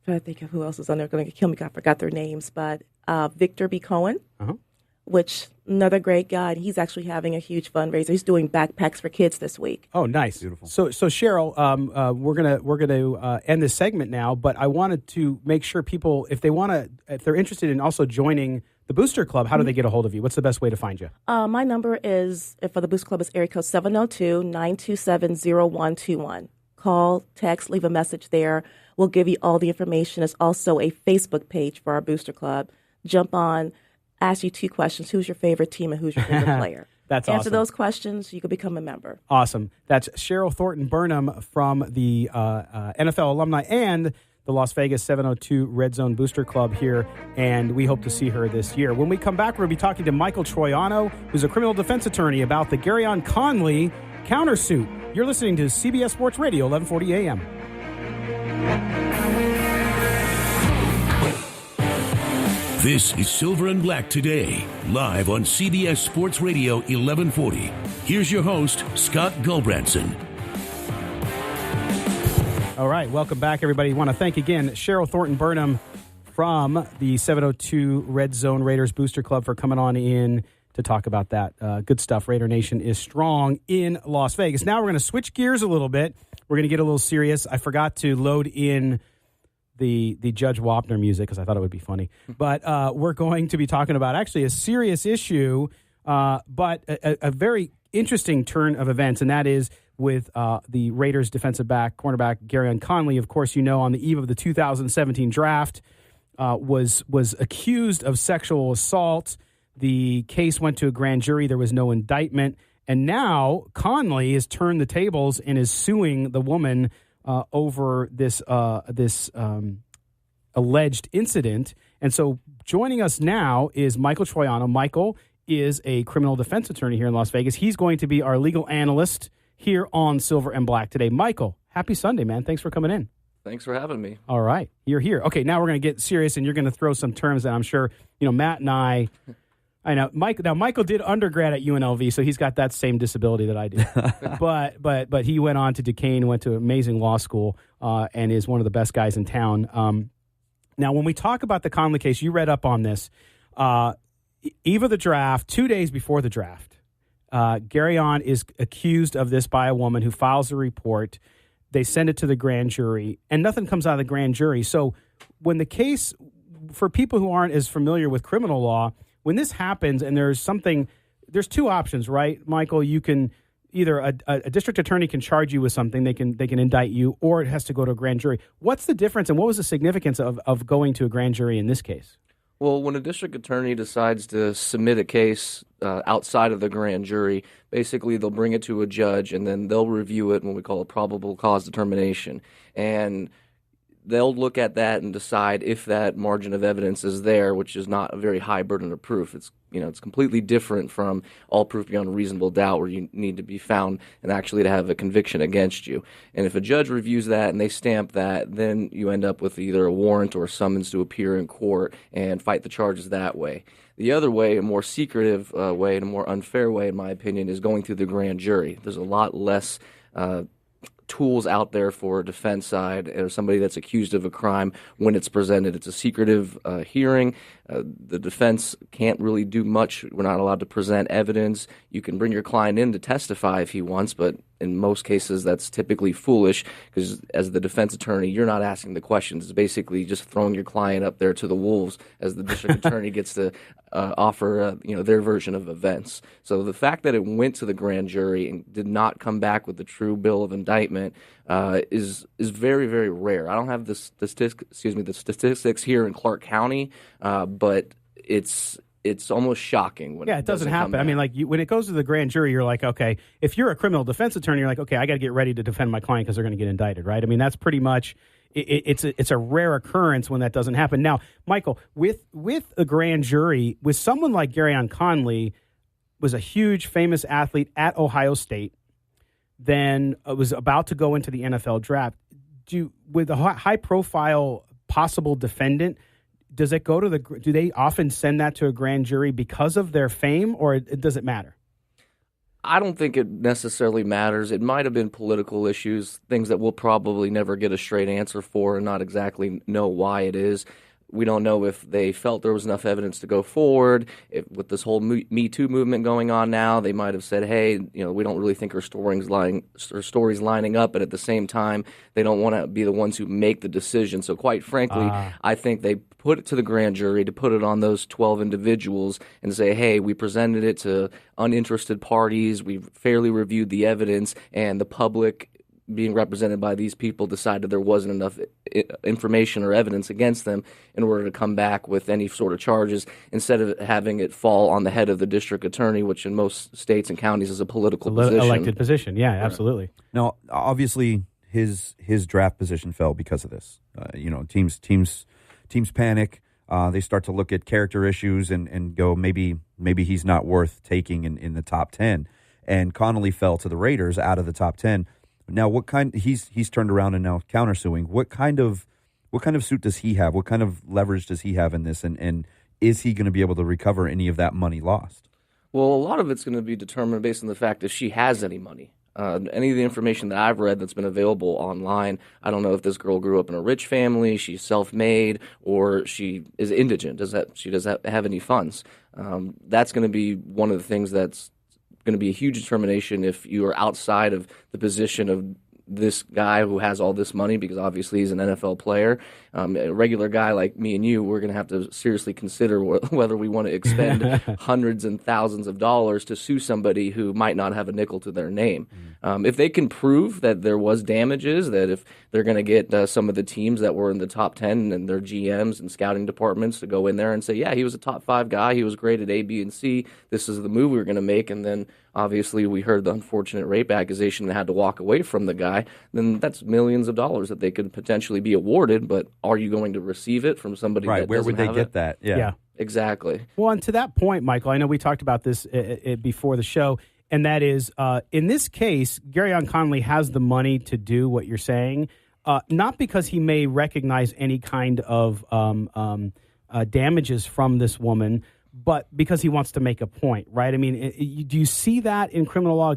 trying to think of who else is on there. Going to kill me. I forgot their names. But Victor B. Cohen, which another great guy. He's actually having a huge fundraiser. He's doing backpacks for kids this week. Oh, nice, beautiful. So Sheryl, we're gonna end this segment now, but I wanted to make sure people, if they're interested in also joining the Booster Club, how do they get a hold of you? What's the best way to find you? My number is for the Booster Club is area code 702-927-0121. Call, text, leave a message there. We'll give you all the information. There's also a Facebook page for our Booster Club. Jump on. Ask you 2 questions. Who's your favorite team and who's your favorite player? That's awesome. Answer those questions, you can become a member. Awesome. That's Sheryl Thornton-Burnham from the NFL Alumni and the Las Vegas 702 RedZone Booster Club here, and we hope to see her this year. When we come back, we're going to be talking to Michael Troiano, who's a criminal defense attorney, about the Gareon Conley countersuit. You're listening to CBS Sports Radio, 1140 a.m. This is Silver and Black Today, live on CBS Sports Radio 1140. Here's your host, Scott Gulbranson. All right, welcome back, everybody. I want to thank again Sheryl Thornton-Burnham from the 702 RedZone Raiders Booster Club for coming on in to talk about that. Good stuff. Raider Nation is strong in Las Vegas. Now we're going to switch gears a little bit. We're going to get a little serious. I forgot to load in the Judge Wapner music because I thought it would be funny. But we're going to be talking about actually a serious issue, but a very interesting turn of events, and that is with the Raiders defensive cornerback Gareon Conley. Of course, you know, on the eve of the 2017 draft, was accused of sexual assault. The case went to a grand jury. There was no indictment. And now Conley has turned the tables and is suing the woman over this alleged incident. And so joining us now is Michael Troiano. Michael is a criminal defense attorney here in Las Vegas. He's going to be our legal analyst here on Silver and Black Today. Michael, happy Sunday, man. Thanks for coming in. Thanks for having me. All right. You're here. Okay, now we're going to get serious, and you're going to throw some terms that I'm sure, Matt and I know. Michael did undergrad at UNLV, so he's got that same disability that I do. but he went on to Duquesne, went to an amazing law school, and is one of the best guys in town. Now, when we talk about the Conley case, you read up on this. Eve of the draft, 2 days before the draft, Gareon is accused of this by a woman who files a report. They send it to the grand jury, and nothing comes out of the grand jury. So when the case, for people who aren't as familiar with criminal law, when this happens and there's 2 options, right, Michael? You can either a district attorney can charge you with something, they can indict you, or it has to go to a grand jury. What's the difference, and what was the significance of going to a grand jury in this case? Well, when a district attorney decides to submit a case outside of the grand jury, basically they'll bring it to a judge, and then they'll review it when we call a probable cause determination. And they'll look at that and decide if that margin of evidence is there, which is not a very high burden of proof. It's completely different from all proof beyond a reasonable doubt, where you need to be found and actually to have a conviction against you. And if a judge reviews that and they stamp that, then you end up with either a warrant or a summons to appear in court and fight the charges that way. The other way, a more secretive way and a more unfair way, in my opinion, is going through the grand jury. There's a lot less tools out there for a defense side or somebody that's accused of a crime when it's presented. It's a secretive hearing. The defense can't really do much. We're not allowed to present evidence. You can bring your client in to testify if he wants, but in most cases that's typically foolish because as the defense attorney, you're not asking the questions. It's basically just throwing your client up there to the wolves as the district attorney gets to offer their version of events. So the fact that it went to the grand jury and did not come back with the true bill of indictment is very, very rare. I don't have the statistics here in Clark County, but it's almost shocking when it doesn't happen. I mean, when it goes to the grand jury, you're like, okay, if you're a criminal defense attorney, you're like, okay, I got to get ready to defend my client because they're going to get indicted, right? I mean, that's pretty much it's a rare occurrence when that doesn't happen. Now, Michael, with a grand jury, with someone like Gareon Conley, was a huge, famous athlete at Ohio State, then was about to go into the NFL draft. With a high-profile possible defendant, does it go to do they often send that to a grand jury because of their fame, or does it matter? I don't think it necessarily matters. It might have been political issues, things that we'll probably never get a straight answer for and not exactly know why it is. We don't know if they felt there was enough evidence to go forward. With this whole Me Too movement going on now, they might have said, hey, we don't really think her story's lining up, but at the same time, they don't want to be the ones who make the decision. So quite frankly, I think they put it to the grand jury to put it on those 12 individuals and say, hey, we presented it to uninterested parties, we fairly reviewed the evidence, and the public, being represented by these people, decided there wasn't enough information or evidence against them in order to come back with any sort of charges, instead of having it fall on the head of the district attorney, which in most states and counties is a political position. Elected position, yeah, absolutely. Now, obviously, his draft position fell because of this. Teams panic. They start to look at character issues and go, maybe he's not worth taking in the top 10. And Connolly fell to the Raiders out of the top 10. Now, he's turned around and now countersuing. What kind of suit does he have? What kind of leverage does he have in this? And is he going to be able to recover any of that money lost? Well, a lot of it's going to be determined based on the fact if she has any money. Any of the information that I've read that's been available online, I don't know if this girl grew up in a rich family, she's self-made, or she is indigent. She doesn't have any funds. That's going to be one of the things that's going to be a huge determination if you are outside of the position of this guy who has all this money, because obviously he's an NFL player. A regular guy like me and you, we're going to have to seriously consider whether we want to expend hundreds and thousands of dollars to sue somebody who might not have a nickel to their name. If they can prove that there was damages, that if they're going to get some of the teams that were in the top 10 and their GMs and scouting departments to go in there and say, yeah, he was a top 5 guy, he was graded A, B, and C, this is the move we were going to make, and then obviously we heard the unfortunate rape accusation and had to walk away from the guy, then that's millions of dollars that they could potentially be awarded, but are you going to receive it from somebody that where doesn't would they have get it? that? Yeah. Exactly. Well, and to that point, Michael, I know we talked about this before the show, and that is, in this case, Gareon Conley has the money to do what you're saying, not because he may recognize any kind of damages from this woman, but because he wants to make a point, right? I mean, do you see that in criminal law,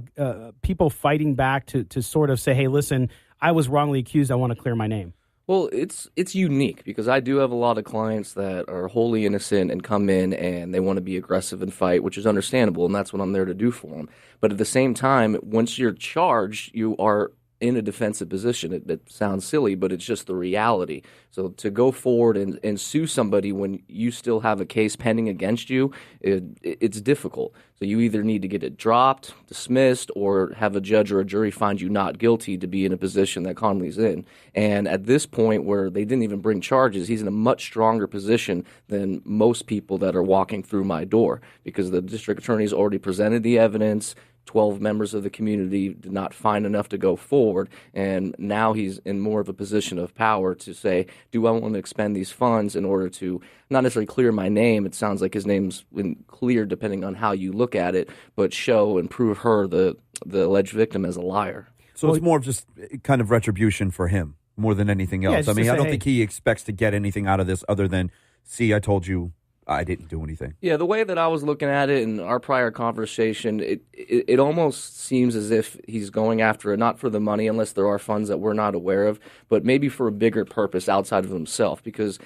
people fighting back to sort of say, hey, listen, I was wrongly accused, I want to clear my name? Well, it's unique because I do have a lot of clients that are wholly innocent and come in and they want to be aggressive and fight, which is understandable, and that's what I'm there to do for them. But at the same time, once you're charged, you are in a defensive position. It sounds silly, but it's just the reality. So to go forward and sue somebody when you still have a case pending against you, it's difficult. So you either need to get it dropped, dismissed, or have a judge or a jury find you not guilty to be in a position that Conley's in. And at this point where they didn't even bring charges, he's in a much stronger position than most people that are walking through my door, because the district attorney's already presented the evidence. 12 members of the community did not find enough to go forward, and now he's in more of a position of power to say, do I want to expend these funds in order to not necessarily clear my name? It sounds like his name's been cleared depending on how you look at it, but show and prove her, the alleged victim, as a liar. So it's more of just kind of retribution for him more than anything else. Yeah, I mean, I don't think he expects to get anything out of this other than, see, I told you I didn't do anything. Yeah, the way that I was looking at it in our prior conversation, it almost seems as if he's going after it, not for the money, unless there are funds that we're not aware of, but maybe for a bigger purpose outside of himself. Because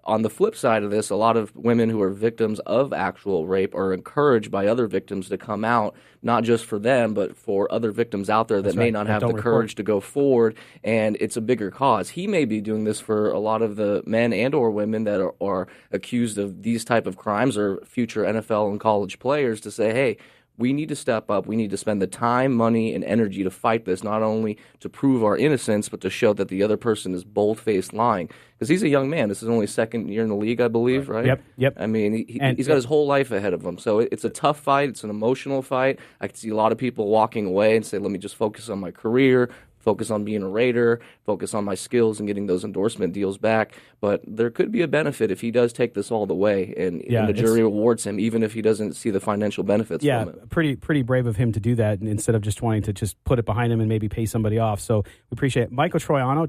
on the flip side of this, a lot of women who are victims of actual rape are encouraged by other victims to come out, not just for them, but for other victims out there that may not have the courage to go forward, and it's a bigger cause. He may be doing this for a lot of the men and or women that are accused of these type of crimes, or future NFL and college players, to say, hey, we need to step up. We need to spend the time, money, and energy to fight this, not only to prove our innocence, but to show that the other person is bold-faced lying. Because he's a young man. This is only his second year in the league, I believe, right? Yep. I mean, he's got his whole life ahead of him. So it's a tough fight. It's an emotional fight. I can see a lot of people walking away and say, let me just focus on my career, focus on being a Raider, focus on my skills and getting those endorsement deals back. But there could be a benefit if he does take this all the way and the jury awards him, even if he doesn't see the financial benefits from it. Pretty brave of him to do that instead of just wanting to just put it behind him and maybe pay somebody off. So we appreciate it. Michael Troiano,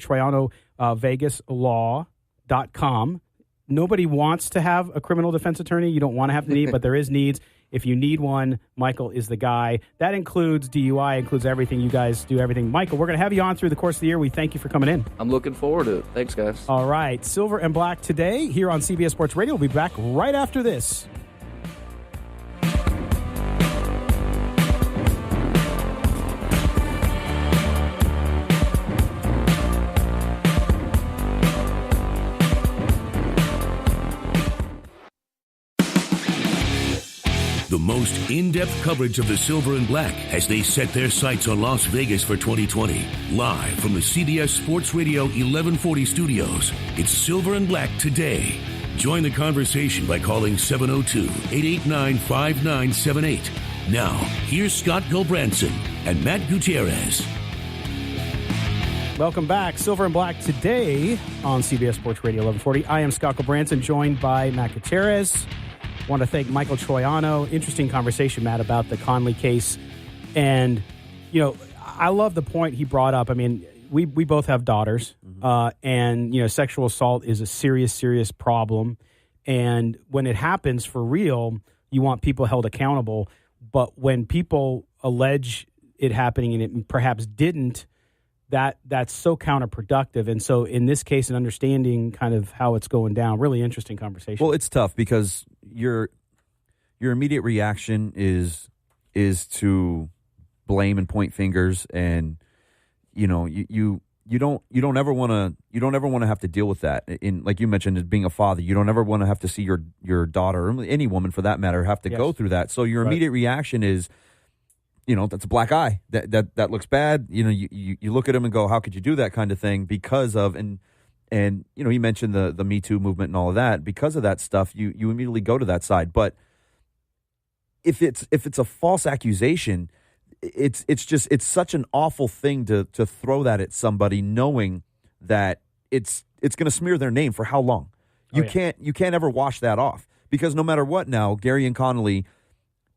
TroianoVegasLaw.com. Nobody wants to have a criminal defense attorney. You don't want to have to need, but there is needs. If you need one, Michael is the guy. That includes DUI, includes everything. You guys do everything. Michael, we're going to have you on through the course of the year. We thank you for coming in. I'm looking forward to it. Thanks, guys. All right. Silver and Black today here on CBS Sports Radio. We'll be back right after this. The most in-depth coverage of the Silver and Black as they set their sights on Las Vegas for 2020. Live from the CBS Sports Radio 1140 studios, it's Silver and Black today. Join the conversation by calling 702-889-5978. Now, here's Scott Gulbranson and Matt Gutierrez. Welcome back. Silver and Black today on CBS Sports Radio 1140. I am Scott Gulbranson, joined by Matt Gutierrez. I want to thank Michael Troiano. Interesting conversation, Matt, about the Conley case. And, you know, I love the point he brought up. I mean, we both have daughters, and, you know, sexual assault is a serious, serious problem. And when it happens for real, you want people held accountable. But when people allege it happening and it perhaps didn't, that's so counterproductive. And so in this case, and understanding kind of how it's going down, really interesting conversation. Well, it's tough because your immediate reaction is to blame and point fingers, and you know you don't ever want to have to deal with that. In, like you mentioned, as being a father, you don't ever want to have to see your daughter, or any woman for that matter, have to go through that. So your immediate reaction is, you know, that's a black eye. That looks bad. You know, you look at him and go, how could you do that kind of thing? Because of and you know, he mentioned the Me Too movement and all of that. Because of that stuff, you immediately go to that side. But if it's a false accusation, it's such an awful thing to throw that at somebody, knowing that it's going to smear their name for how long. You can't ever wash that off, because no matter what, now Gareon Conley,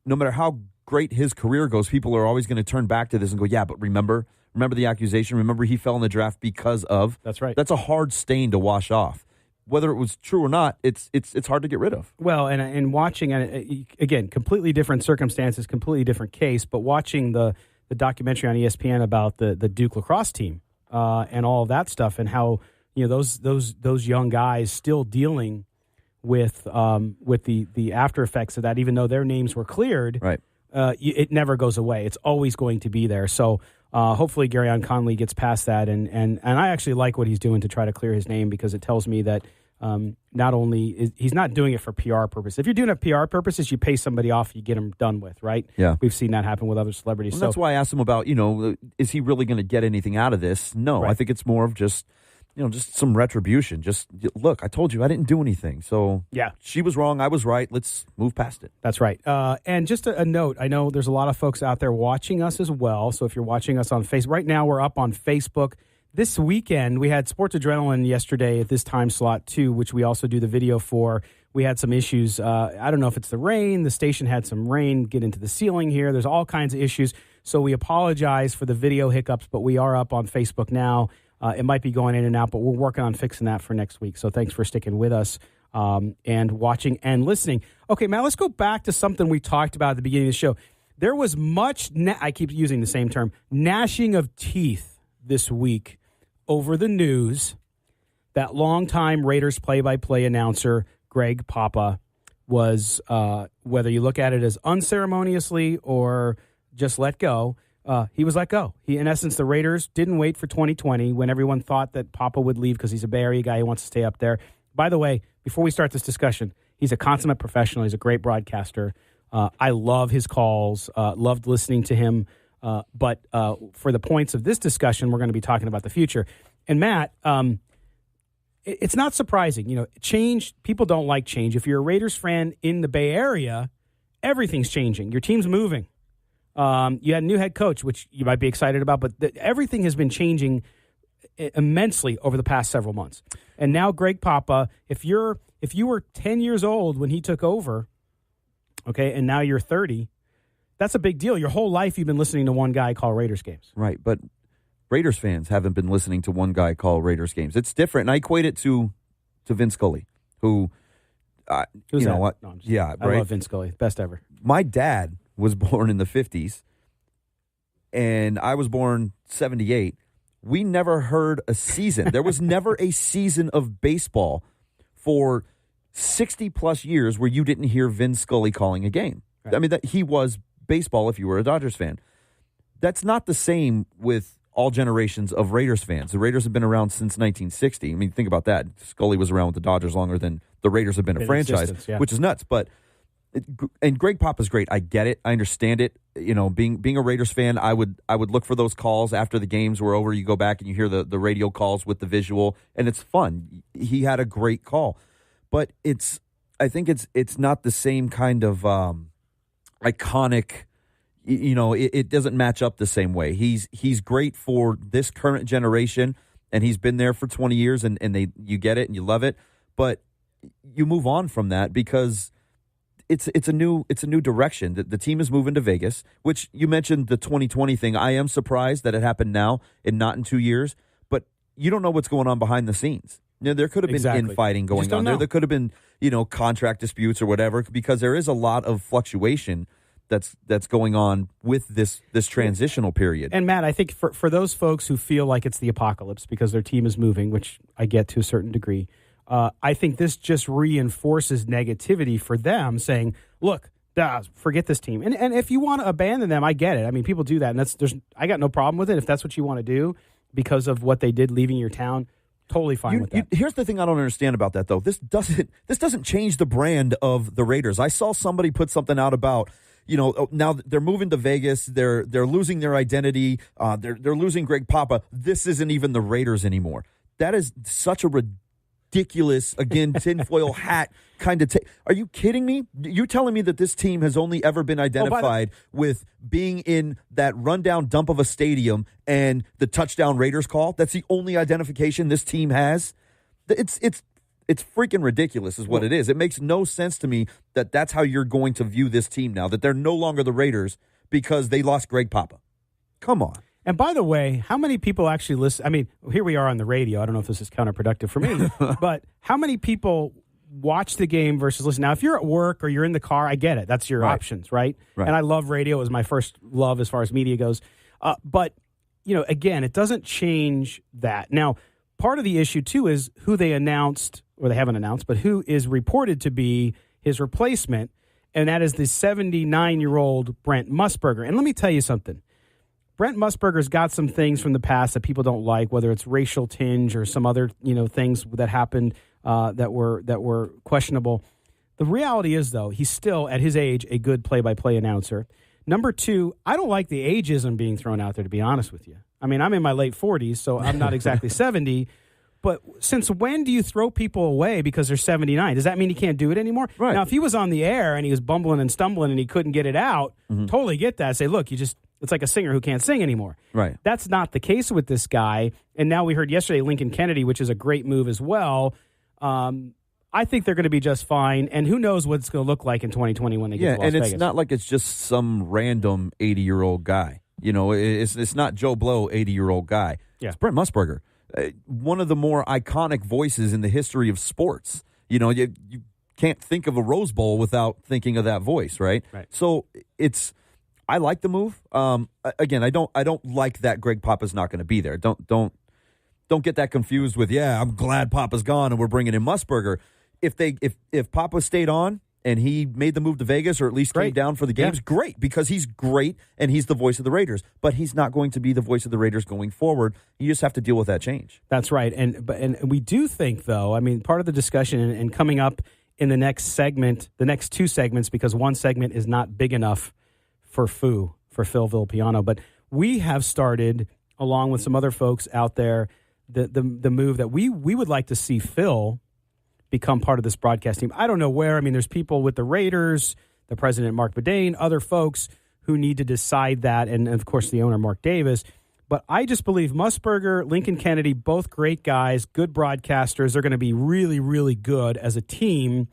no matter how great his career goes, people are always going to turn back to this and go, yeah, but remember the accusation. Remember he fell in the draft because of. That's right. That's a hard stain to wash off. Whether it was true or not, it's hard to get rid of. Well, and watching, again, completely different circumstances, completely different case, but watching the documentary on ESPN about the Duke lacrosse team and all of that stuff, and how, you know, those young guys still dealing with the after effects of that, even though their names were cleared. Right. It never goes away. It's always going to be there. So hopefully Gareon Conley gets past that, and I actually like what he's doing to try to clear his name, because it tells me that not only he's not doing it for PR purposes. If you're doing it for PR purposes, you pay somebody off, you get them done with, right? Yeah. We've seen that happen with other celebrities. Well, that's why I asked him about, you know, is he really going to get anything out of this? No, right. I think it's more of just, you know, just some retribution. Just, look, I told you I didn't do anything. So yeah, she was wrong, I was right. Let's move past it. That's right. And just a note, I know there's a lot of folks out there watching us as well. So if you're watching us on Facebook, right now we're up on Facebook. This weekend, we had Sports Adrenaline yesterday at this time slot too, which we also do the video for. We had some issues. I don't know if it's the rain. The station had some rain get into the ceiling here. There's all kinds of issues. So we apologize for the video hiccups, but we are up on Facebook now. It might be going in and out, but we're working on fixing that for next week. So thanks for sticking with us and watching and listening. Okay, Matt, let's go back to something we talked about at the beginning of the show. There was much, I keep using the same term, gnashing of teeth this week over the news that longtime Raiders play-by-play announcer Greg Papa was, whether you look at it as unceremoniously or just let go, he was let go. In essence, the Raiders didn't wait for 2020 when everyone thought that Papa would leave because he's a Bay Area guy who wants to stay up there. By the way, before we start this discussion, he's a consummate professional. He's a great broadcaster. I love his calls, loved listening to him. But for the points of this discussion, we're going to be talking about the future. And Matt, it's not surprising. You know, change, people don't like change. If you're a Raiders fan in the Bay Area, everything's changing. Your team's moving. You had a new head coach, which you might be excited about, but everything has been changing immensely over the past several months. And now Greg Papa, if you were 10 years old when he took over, okay, and now you're 30, that's a big deal. Your whole life you've been listening to one guy call Raiders games. Right, but Raiders fans haven't been listening to one guy call Raiders games. It's different, and I equate it to Vin Scully, who, Who's you know that? what? No, Yeah, I right. love Vin Scully. Best ever. My dad was born in the 50s, and I was born 78. We never heard a season. There was never a season of baseball for 60-plus years where you didn't hear Vin Scully calling a game. Right. I mean, he was baseball if you were a Dodgers fan. That's not the same with all generations of Raiders fans. The Raiders have been around since 1960. I mean, think about that. Scully was around with the Dodgers longer than the Raiders have been a franchise, which is nuts. But and Greg Papa's great. I get it. I understand it. You know, being a Raiders fan, I would look for those calls after the games were over. You go back and you hear the radio calls with the visual, and it's fun. He had a great call, but I think it's not the same kind of iconic. You know, it doesn't match up the same way. He's great for this current generation, and he's been there for 20 years, and you get it and you love it, but you move on from that because it's a new direction. The team is moving to Vegas, which you mentioned the 2020 thing. I am surprised that it happened now and not in 2 years, but you don't know what's going on behind the scenes. You know, there could have been infighting going on there. There could have been, contract disputes or whatever, because there is a lot of fluctuation that's going on with this transitional period. And Matt, I think for those folks who feel like it's the apocalypse because their team is moving, which I get to a certain degree, I think this just reinforces negativity for them, saying, look, forget this team. And if you want to abandon them, I get it. I mean, people do that, and I got no problem with it if that's what you want to do because of what they did leaving your town. Totally fine with that. Here's the thing I don't understand about that, though. This doesn't change the brand of the Raiders. I saw somebody put something out about, now they're moving to Vegas. They're losing their identity. They're losing Greg Papa. This isn't even the Raiders anymore. That is such a ridiculous, again, tinfoil hat kind of take. Are you kidding me? You're telling me that this team has only ever been identified with being in that rundown dump of a stadium and the touchdown Raiders call? That's the only identification this team has? It's freaking ridiculous is what it is. It makes no sense to me that that's how you're going to view this team now, that they're no longer the Raiders because they lost Greg Papa. Come on. And by the way, how many people actually listen? I mean, here we are on the radio. I don't know if this is counterproductive for me, but how many people watch the game versus listen? Now, if you're at work or you're in the car, I get it. That's your options, right? And I love radio. It was my first love as far as media goes. But, again, it doesn't change that. Now, part of the issue, too, is who they announced, or they haven't announced, but who is reported to be his replacement, and that is the 79-year-old Brent Musburger. And let me tell you something. Brent Musburger's got some things from the past that people don't like, whether it's racial tinge or some other, things that happened that were questionable. The reality is, though, he's still, at his age, a good play-by-play announcer. Number two, I don't like the ageism being thrown out there, to be honest with you. I mean, I'm in my late 40s, so I'm not exactly 70. But since when do you throw people away because they're 79? Does that mean he can't do it anymore? Right. Now, if he was on the air and he was bumbling and stumbling and he couldn't get it out, totally get that. Say, look, it's like a singer who can't sing anymore. Right. That's not the case with this guy. And now we heard yesterday Lincoln Kennedy, which is a great move as well. I think they're going to be just fine. And who knows what it's going to look like in 2020 when they get to Las Vegas. And it's not like it's just some random 80-year-old guy. It's not Joe Blow, 80-year-old guy. Yeah. It's Brent Musburger. One of the more iconic voices in the history of sports. You can't think of a Rose Bowl without thinking of that voice, right? So I like the move. Again, I don't like that Greg Papa's not going to be there. Don't get that confused with, I'm glad Papa's gone and we're bringing in Musburger. If Papa stayed on and he made the move to Vegas or at least came down for the games, great, because he's great and he's the voice of the Raiders. But he's not going to be the voice of the Raiders going forward. You just have to deal with that change. That's right. And we do think, though, I mean, part of the discussion and coming up in the next segment, the next two segments, because one segment is not big enough for Phil Villapiano, but we have started, along with some other folks out there, the move that we would like to see Phil become part of this broadcast team. I don't know where. I mean, there's people with the Raiders, the president, Mark Bedane, other folks who need to decide that, and of course the owner, Mark Davis. But I just believe Musburger, Lincoln Kennedy, both great guys, good broadcasters. They're going to be really, really good as a team.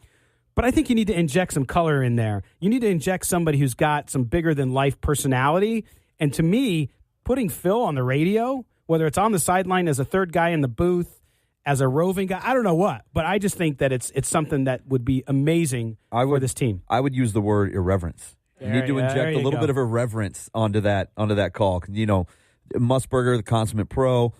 But I think you need to inject some color in there. You need to inject somebody who's got some bigger-than-life personality. And to me, putting Phil on the radio, whether it's on the sideline as a third guy in the booth, as a roving guy, I don't know what. But I just think that it's something that would be amazing for this team. I would use the word irreverence. You need to inject a little bit of irreverence onto that call. You know, Musburger, the consummate pro,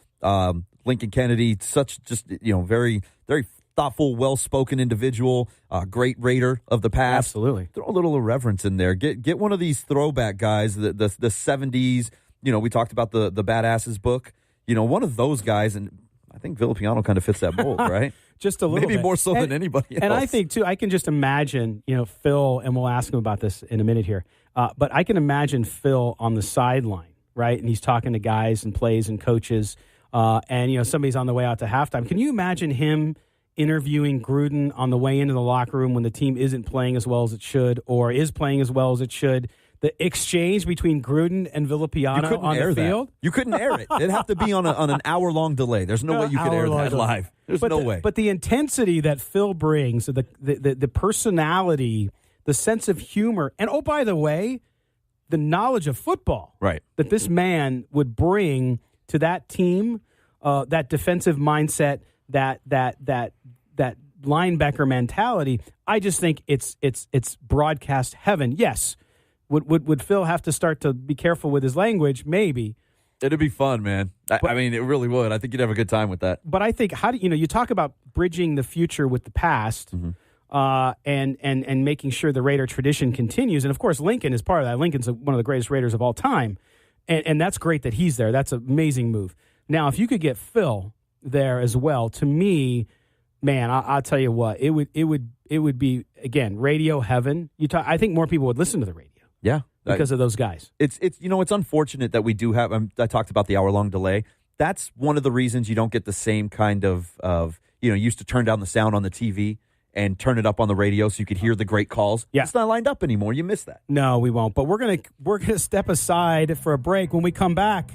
Lincoln Kennedy, such just very, very thoughtful, well-spoken individual, great Raider of the past. Absolutely. Throw a little irreverence in there. Get one of these throwback guys, the 70s. You know, we talked about the Badasses book. You know, one of those guys, and I think Villapiano kind of fits that mold, right? Just a little Maybe bit. more so than anybody else. And I think, too, I can just imagine, Phil, and we'll ask him about this in a minute here, but I can imagine Phil on the sideline, right? And he's talking to guys and plays and coaches, and, somebody's on the way out to halftime. Can you imagine him interviewing Gruden on the way into the locker room when the team isn't playing as well as it should or is playing as well as it should? The exchange between Gruden and Villapiano on the field? You couldn't air it. It'd have to be on an hour-long delay. There's no way you could air that live. There's no way. But the intensity that Phil brings, the personality, the sense of humor, and, oh, by the way, the knowledge of football right, that this man would bring to that team, that defensive mindset, that linebacker mentality, I just think it's broadcast heaven. Yes. Would Phil have to start to be careful with his language? Maybe. It'd be fun, man. I mean, it really would. I think you'd have a good time with that. But I think you talk about bridging the future with the past, and making sure the Raider tradition continues. And of course, Lincoln is part of that. Lincoln's one of the greatest Raiders of all time, and that's great that he's there. That's an amazing move. Now, if you could get Phil there as well, to me, man, I'll tell you what, it would be, again, radio heaven. I think more people would listen to the radio. Yeah, because of those guys. It's unfortunate that we do have. I talked about the hour-long delay. That's one of the reasons you don't get the same kind of you used to turn down the sound on the TV and turn it up on the radio so you could hear the great calls. Yeah. It's not lined up anymore. You miss that. No, we won't. But we're gonna step aside for a break. When we come back,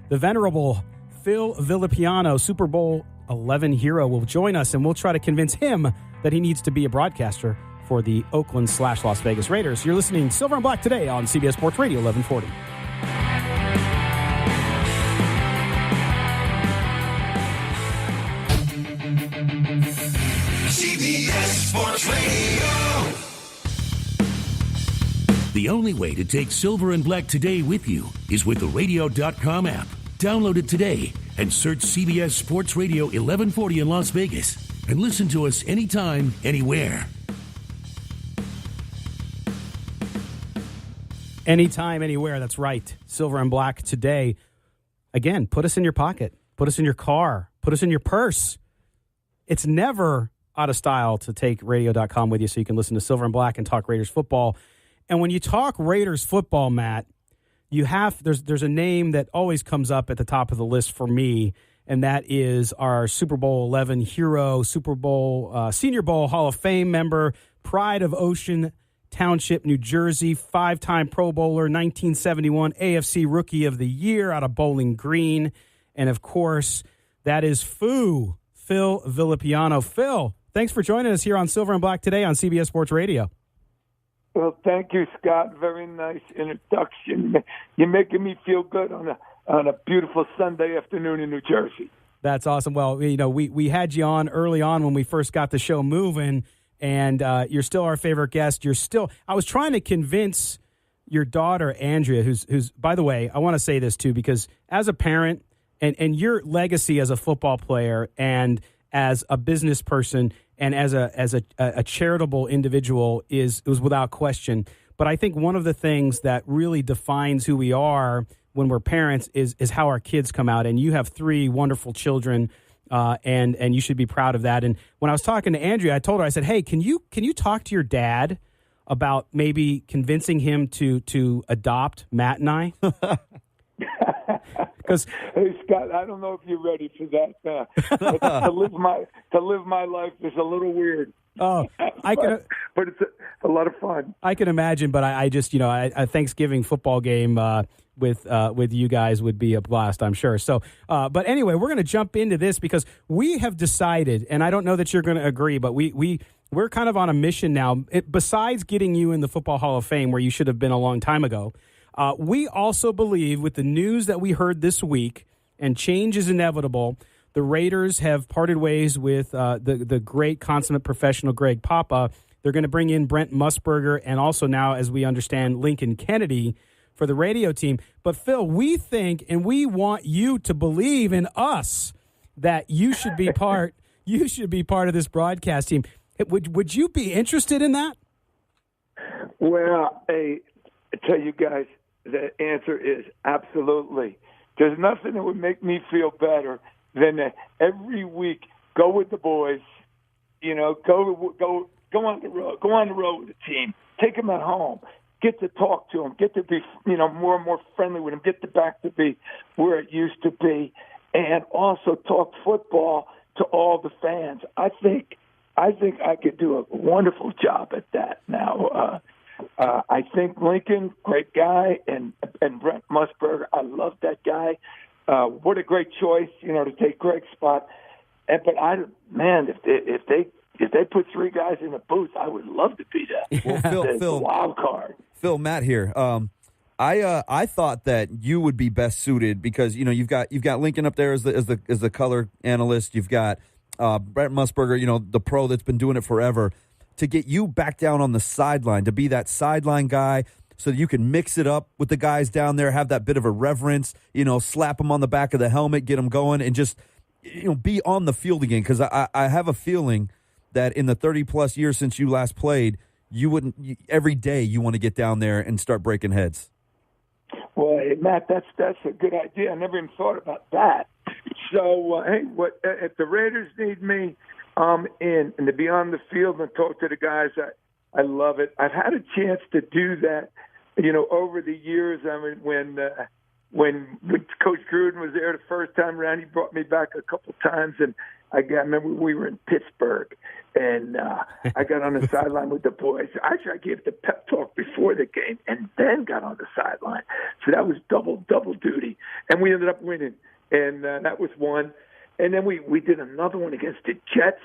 the venerable Phil Villapiano, Super Bowl 11 hero, will join us, and we'll try to convince him that he needs to be a broadcaster for the Oakland/Las Vegas Raiders. You're listening to Silver and Black today on CBS Sports Radio 1140. CBS Sports Radio. The only way to take Silver and Black today with you is with the radio.com app. Download it today and search CBS Sports Radio 1140 in Las Vegas and listen to us anytime, anywhere. Anytime, anywhere. That's right. Silver and Black today. Again, put us in your pocket. Put us in your car. Put us in your purse. It's never out of style to take radio.com with you so you can listen to Silver and Black and talk Raiders football. And when you talk Raiders football, Matt, there's a name that always comes up at the top of the list for me, and that is our Super Bowl 11 hero, Super Bowl, Senior Bowl Hall of Fame member, pride of Ocean Township, New Jersey, 5-time Pro Bowler, 1971 AFC Rookie of the Year out of Bowling Green. And, of course, that is Phil Villapiano. Phil, thanks for joining us here on Silver and Black today on CBS Sports Radio. Well, thank you, Scott. Very nice introduction. You're making me feel good on a beautiful Sunday afternoon in New Jersey. That's awesome. Well, we had you on early on when we first got the show moving, and you're still our favorite guest. I was trying to convince your daughter, Andrea, who's by the way, I want to say this too, because as a parent and your legacy as a football player and as a business person and as a charitable individual is without question. But I think one of the things that really defines who we are when we're parents is how our kids come out. And you have 3 wonderful children. And you should be proud of that. And when I was talking to Andrea, I told her, I said, hey, can you talk to your dad about maybe convincing him to adopt Matt and I? Because hey, Scott, I don't know if you're ready for that. To live my life is a little weird. Oh, but it's a lot of fun. I can imagine, but I just, a Thanksgiving football game with you guys would be a blast, I'm sure. So, but anyway, we're going to jump into this because we have decided, and I don't know that you're going to agree, but we're kind of on a mission now. Besides getting you in the Football Hall of Fame, where you should have been a long time ago, we also believe with the news that we heard this week, and change is inevitable, the Raiders have parted ways with the great consummate professional Greg Papa. They're going to bring in Brent Musburger and also now, as we understand, Lincoln Kennedy for the radio team. But, Phil, we think and we want you to believe in us that you should be part of this broadcast team. Would you be interested in that? Well, I tell you guys, the answer is absolutely. There's nothing that would make me feel better than every week go with the boys, go on the road with the team, take them at home, get to talk to them, get to be, more and more friendly with them, get the back to be where it used to be, and also talk football to all the fans. I think I could do a wonderful job at that. Now, I think Lincoln, great guy, and Brent Musburger, I love that guy. What a great choice, to take Greg's spot. But if they put three guys in a booth, I would love to be that. Well, Phil, wild card. Phil, Matt here. I thought that you would be best suited because you've got Lincoln up there as the color analyst. You've got Brent Musburger, the pro that's been doing it forever. To get you back down on the sideline, to be that sideline guy, so that you can mix it up with the guys down there, have that bit of a reverence, slap them on the back of the helmet, get them going, and just be on the field again. Because I have a feeling that in the 30-plus years since you last played, every day you want to get down there and start breaking heads. Well, hey, Matt, that's a good idea. I never even thought about that. So, if the Raiders need me, I'm in. And to be on the field and talk to the guys, I love it. I've had a chance to do that, over the years. I mean, when Coach Gruden was there the first time around, he brought me back a couple times, and I remember we were in Pittsburgh, and I got on the sideline with the boys. Actually, I gave the pep talk before the game, and then got on the sideline. So that was double duty, and we ended up winning, and that was one. And then we did another one against the Jets.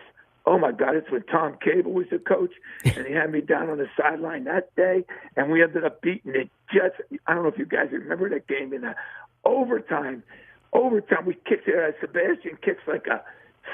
Oh, my God, it's when Tom Cable was the coach, and he had me down on the sideline that day, and we ended up beating the Jets. I don't know if you guys remember that game in the overtime. We kicked it. Sebastian kicks like a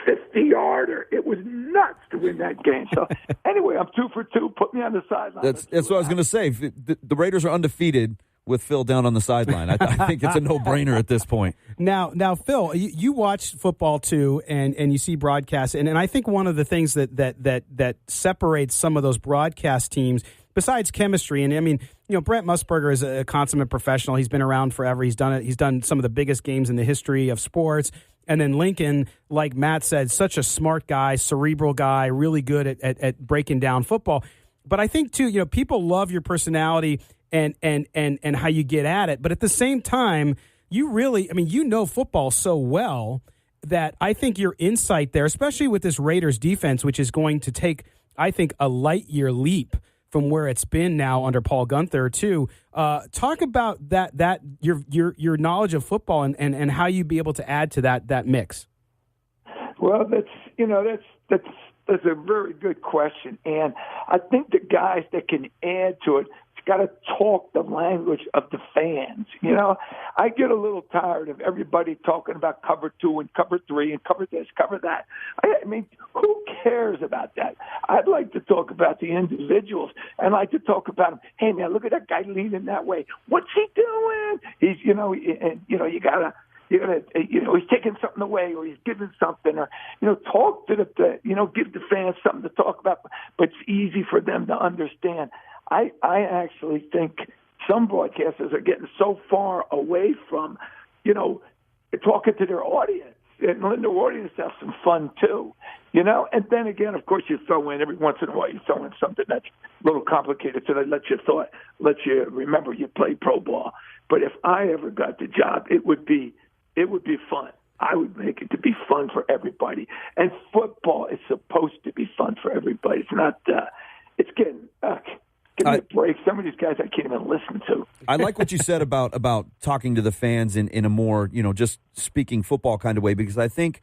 50-yarder. It was nuts to win that game. So, anyway, I'm 2 for 2. Put me on the sideline. That's what I was going to say. The Raiders are undefeated with Phil down on the sideline. I think it's a no-brainer at this point. Now, Phil, you watch football too, and you see broadcasts, and I think one of the things that separates some of those broadcast teams, besides chemistry, and I mean, Brent Musburger is a consummate professional. He's been around forever. He's done it. He's done some of the biggest games in the history of sports. And then Lincoln, like Matt said, such a smart guy, cerebral guy, really good at breaking down football. But I think too, people love your personality and how you get at it. But at the same time, you really, football so well that I think your insight there, especially with this Raiders defense, which is going to take, I think, a light year leap from where it's been now under Paul Gunther too. Talk about that your knowledge of football and how you be able to add to that mix. Well, that's a very good question, and I think the guys that can add to it got to talk the language of the fans. I get a little tired of everybody talking about cover 2 and cover 3 and cover this, cover that. I mean, who cares about that? I'd like to talk about the individuals and like to talk about them. Hey, man, look at that guy leaning that way. What's he doing? He's, you gotta, he's taking something away or he's giving something or, talk to give the fans something to talk about, but it's easy for them to understand. I actually think some broadcasters are getting so far away from, talking to their audience and letting their audience have some fun too, And then again, of course, you throw in every once in a while, you throw in something that's a little complicated so that lets you remember you played pro ball. But if I ever got the job, it would be fun. I would make it to be fun for everybody. And football is supposed to be fun for everybody. everybody. It's not. It's getting. Give me a break. Some of these guys I can't even listen to. I like what you said about talking to the fans in a more, just speaking football kind of way, because I think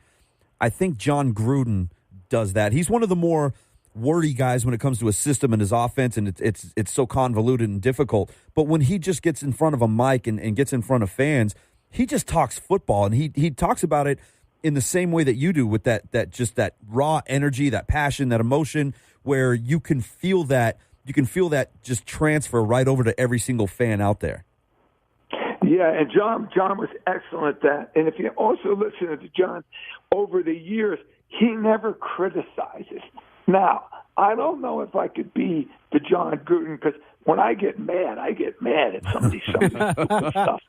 John Gruden does that. He's one of the more wordy guys when it comes to a system and his offense, and it's so convoluted and difficult. But when he just gets in front of a mic and gets in front of fans, he just talks football, and he talks about it in the same way that you do, with that just that raw energy, that passion, that emotion, where you can feel that. You can feel that just transfer right over to every single fan out there. Yeah, and John was excellent at that. And if you also listen to John over the years, he never criticizes. Now, I don't know if I could be the John Gruden, because when I get mad at some of these stupid stuff.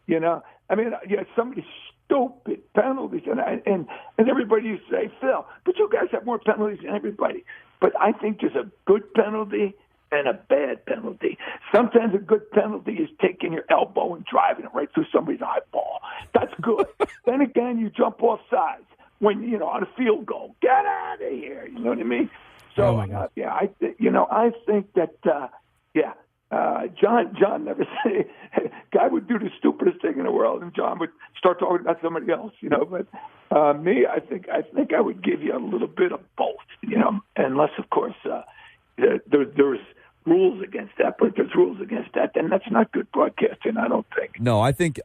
I mean, some of these stupid penalties, and everybody used to say, Phil, but you guys have more penalties than everybody. But I think there's a good penalty and a bad penalty. Sometimes a good penalty is taking your elbow and driving it right through somebody's eyeball. That's good. Then again, you jump off sides when, on a field goal. Get out of here. You know what I mean? So, I think that, John never said, guy would do the stupidest thing in the world, and John would start talking about somebody else, But me, I think I would give you a little bit of both, unless, of course, there's rules against that. But if there's rules against that, then that's not good broadcasting, I don't think. No, I think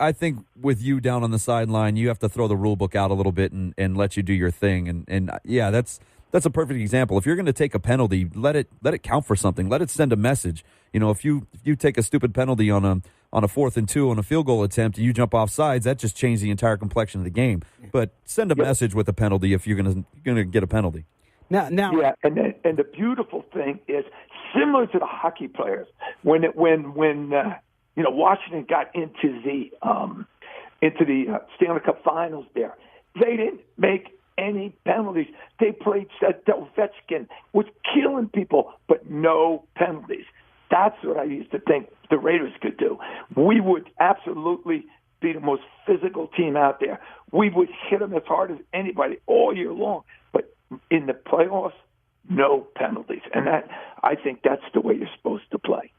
with you down on the sideline, you have to throw the rule book out a little bit and let you do your thing. And that's a perfect example. If you're going to take a penalty, let it count for something. Let it send a message. If you take a stupid penalty on a 4th and 2 on a field goal attempt and you jump off sides, that just changed the entire complexion of the game. But send a message with a penalty if you're going to get a penalty. Now, and the beautiful thing is, similar to the hockey players, when Washington got into the Stanley Cup Finals, they didn't make any penalties. They played Ovechkin was killing people, but no penalties. That's what I used to think the Raiders could do. We would absolutely be the most physical team out there. We would hit them as hard as anybody all year long, but in the playoffs, no penalties. And I think that's the way you're supposed to play.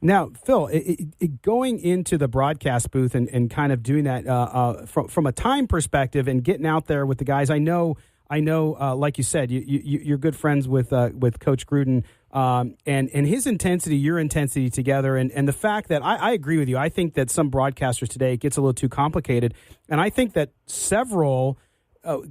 Now, Phil, going into the broadcast booth and kind of doing that from a time perspective and getting out there with the guys, I know, like you said, you're good friends with Coach Gruden, and his intensity, your intensity together, and the fact that I agree with you. I think that some broadcasters today, it gets a little too complicated, and I think that several,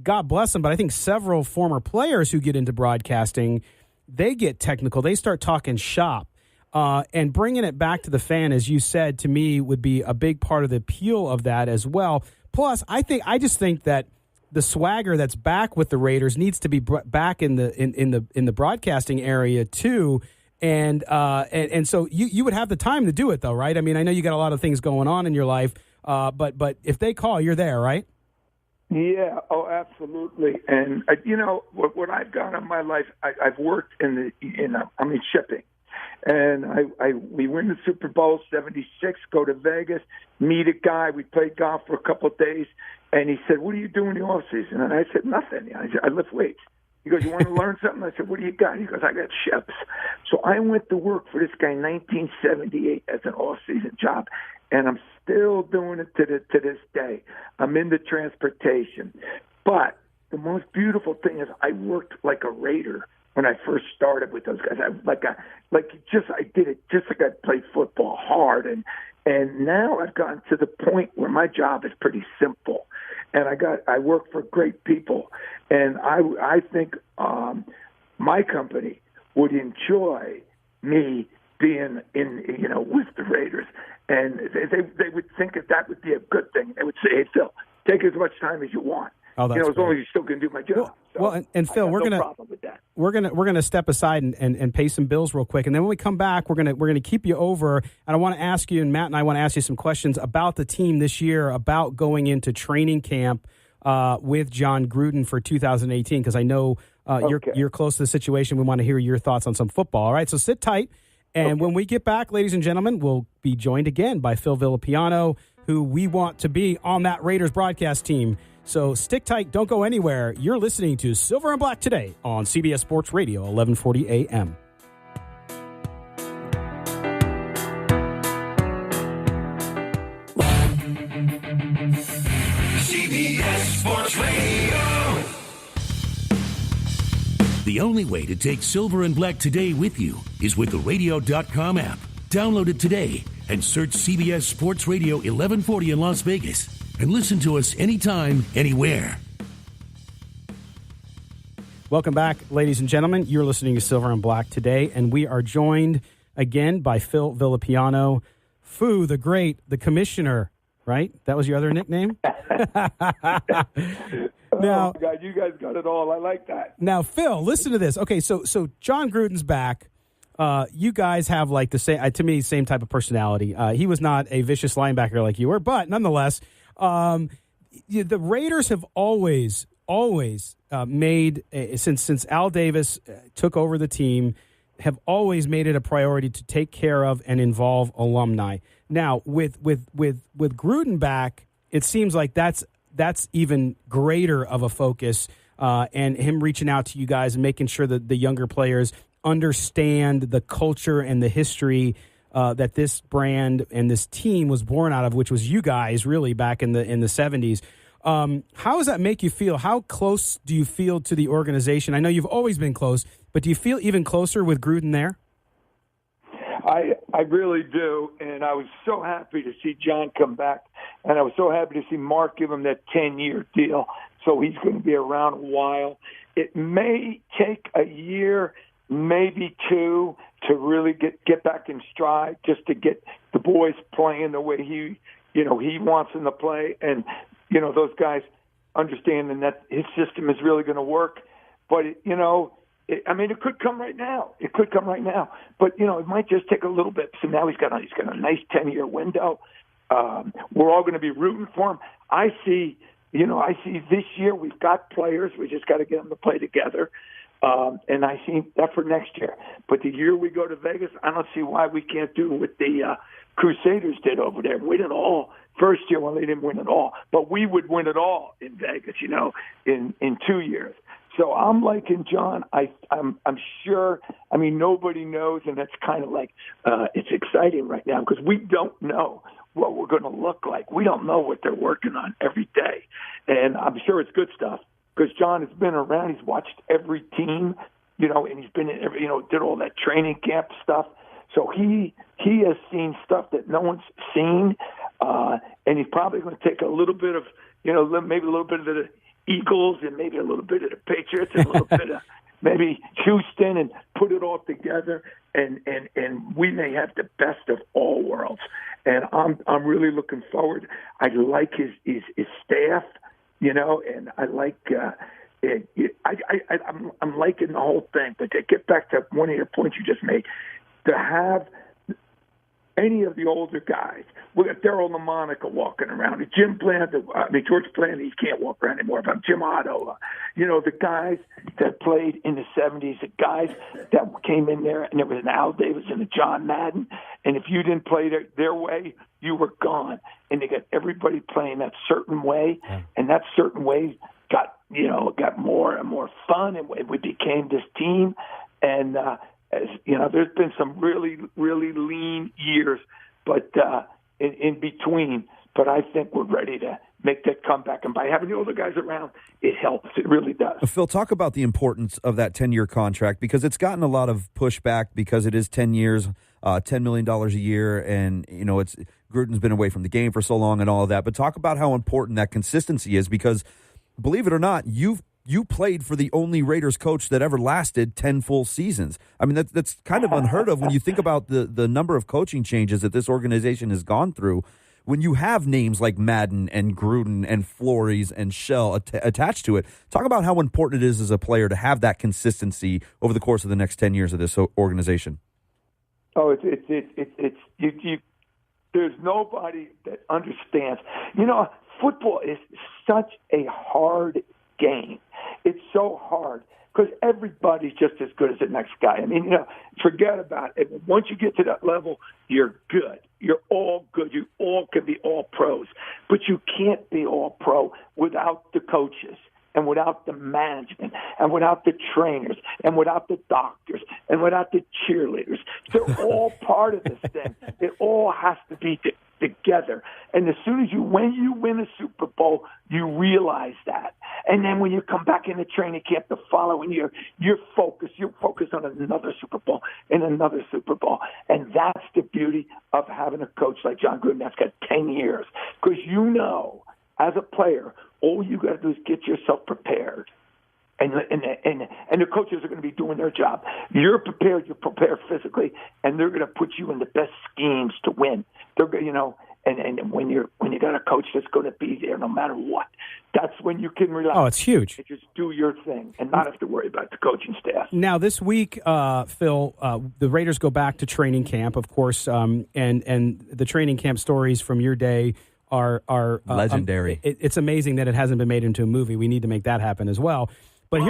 God bless them, but I think several former players who get into broadcasting, they get technical. They start talking shop. And bringing it back to the fan, as you said, to me would be a big part of the appeal of that as well. Plus, I just think that the swagger that's back with the Raiders needs to be back in the broadcasting area too. And so you would have the time to do it, though, right? I mean, I know you got a lot of things going on in your life, but if they call, you're there, right? Yeah, absolutely. And what I've done in my life, I've worked in shipping. And we win the Super Bowl 76, go to Vegas, meet a guy. We played golf for a couple of days, and he said, "What do you do in the off season?" And I said, "Nothing." I lift weights. He goes, "You want to learn something?" I said, "What do you got?" He goes, "I got ships." So I went to work for this guy in 1978 as an off season job, and I'm still doing it to this day. I'm into transportation, but the most beautiful thing is I worked like a Raider. When I first started with those guys, I did it just like I played football hard, and now I've gotten to the point where my job is pretty simple, and I work for great people, and I think my company would enjoy me being with the Raiders, and they would think that would be a good thing. They would say, "Hey, Phil, take as much time as you want." Oh, that's as long as you still can do my job. Well, and Phil, we're gonna step aside and pay some bills real quick, and then when we come back, we're gonna keep you over, and I want to ask you, and Matt and I want to ask you some questions about the team this year, about going into training camp with John Gruden for 2018, because I know you're close to the situation. We want to hear your thoughts on some football. All right, so sit tight, and when we get back, ladies and gentlemen, we'll be joined again by Phil Villapiano, who we want to be on that Raiders broadcast team. So stick tight. Don't go anywhere. You're listening to Silver and Black today on CBS Sports Radio, 1140 a.m. CBS Sports Radio. The only way to take Silver and Black today with you is with the radio.com app. Download it today and search CBS Sports Radio 1140 in Las Vegas and listen to us anytime, anywhere. Welcome back, ladies and gentlemen. You're listening to Silver and Black today, and we are joined again by Phil Villapiano. Foo, the great, the commissioner, right? That was your other nickname? Now, oh, God, you guys got it all. I like that. Now, Phil, listen to this. Okay, so John Gruden's back. You guys have like the same, to me, same type of personality. He was not a vicious linebacker like you were, but nonetheless, the Raiders have always made, since Al Davis took over the team, have always made it a priority to take care of and involve alumni. Now, with Gruden back, it seems like that's even greater of a focus, and him reaching out to you guys and making sure that the younger players understand the culture and the history that this brand and this team was born out of, which was you guys really back in the 70s. How does that make you feel? How close do you feel to the organization? I know you've always been close, but do you feel even closer with Gruden there? I really do, and I was so happy to see John come back, and I was so happy to see Mark give him that 10-year deal, so he's going to be around a while. It may take a year, maybe two, to really get back in stride, just to get the boys playing the way he wants them to play, and those guys understanding that his system is really going to work. But it could come right now. It could come right now. But it might just take a little bit. So now he's got a nice 10-year window. We're all going to be rooting for him. I see this year we've got players. We just got to get them to play together. And I see that for next year. But the year we go to Vegas, I don't see why we can't do what the Crusaders did over there. Win it all. First year, well, they didn't win it all. But we would win it all in Vegas, in 2 years. So I'm liking John. I'm sure. I mean, nobody knows, and that's kind of like it's exciting right now because we don't know what we're going to look like. We don't know what they're working on every day, and I'm sure it's good stuff because John has been around. He's watched every team, and he's been in every, did all that training camp stuff. So he has seen stuff that no one's seen, and he's probably going to take a little bit of, maybe a little bit of the Eagles and maybe a little bit of the Patriots and a little bit of maybe Houston and put it all together, and we may have the best of all worlds. And I'm really looking forward. I like his staff, and I like I'm liking the whole thing. But to get back to one of your points you just made, to have any of the older guys. We got Daryl LaMonica walking around. George Bland, he can't walk around anymore. But Jim Otto, the guys that played in the 70s, the guys that came in there, and there was an Al Davis and a John Madden, and if you didn't play their way, you were gone. And they got everybody playing that certain way, and that certain way got more and more fun, and we became this team. And there's been some really, really lean years, but in between. But I think we're ready to make that comeback. And by having the older guys around, it helps. It really does. Phil, talk about the importance of that 10-year contract because it's gotten a lot of pushback because it is 10 years, $10 million a year, and it's Gruden's been away from the game for so long and all of that. But talk about how important that consistency is because, believe it or not, you played for the only Raiders coach that ever lasted 10 full seasons. I mean, that's kind of unheard of when you think about the number of coaching changes that this organization has gone through. When you have names like Madden and Gruden and Flores and Shell attached to it, talk about how important it is as a player to have that consistency over the course of the next 10 years of this organization. Oh, there's nobody that understands. Football is such a hard game. It's so hard because everybody's just as good as the next guy. I mean, forget about it. Once you get to that level, you're good. you're all good. You all can be all pros. But you can't be all pro without the coaches and without the management and without the trainers and without the doctors and without the cheerleaders. They're all part of this thing. It all has to be together. And as soon as when you win a Super Bowl, you realize that. And then when you come back into training camp the following year, you're focused on another Super Bowl and another Super Bowl. And that's the beauty of having a coach like John Gruden that's got 10 years. Because as a player, all you got to do is get yourself prepared. And the coaches are going to be doing their job. You're prepared physically, and they're going to put you in the best schemes to win. They're and when you got a coach that's going to be there no matter what, that's when you can relax. Oh, it's huge. And just do your thing and not have to worry about the coaching staff. Now this week, Phil, the Raiders go back to training camp, of course, and the training camp stories from your day are legendary. It's amazing that it hasn't been made into a movie. We need to make that happen as well. But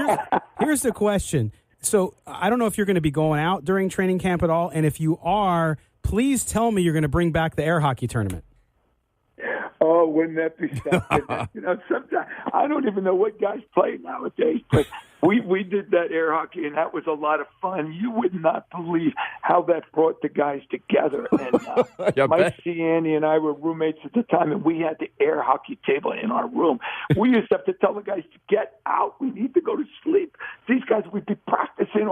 here's the question. So I don't know if you're going to be going out during training camp at all, and if you are, please tell me you're going to bring back the air hockey tournament. Oh, wouldn't that be something? Sometimes I don't even know what guys play nowadays, but we did that air hockey, and that was a lot of fun. You would not believe how that brought the guys together. And Mike Ciani and I were roommates at the time, and we had the air hockey table in our room. We used to have to tell the guys to get out. We need to go to sleep. These guys would be practicing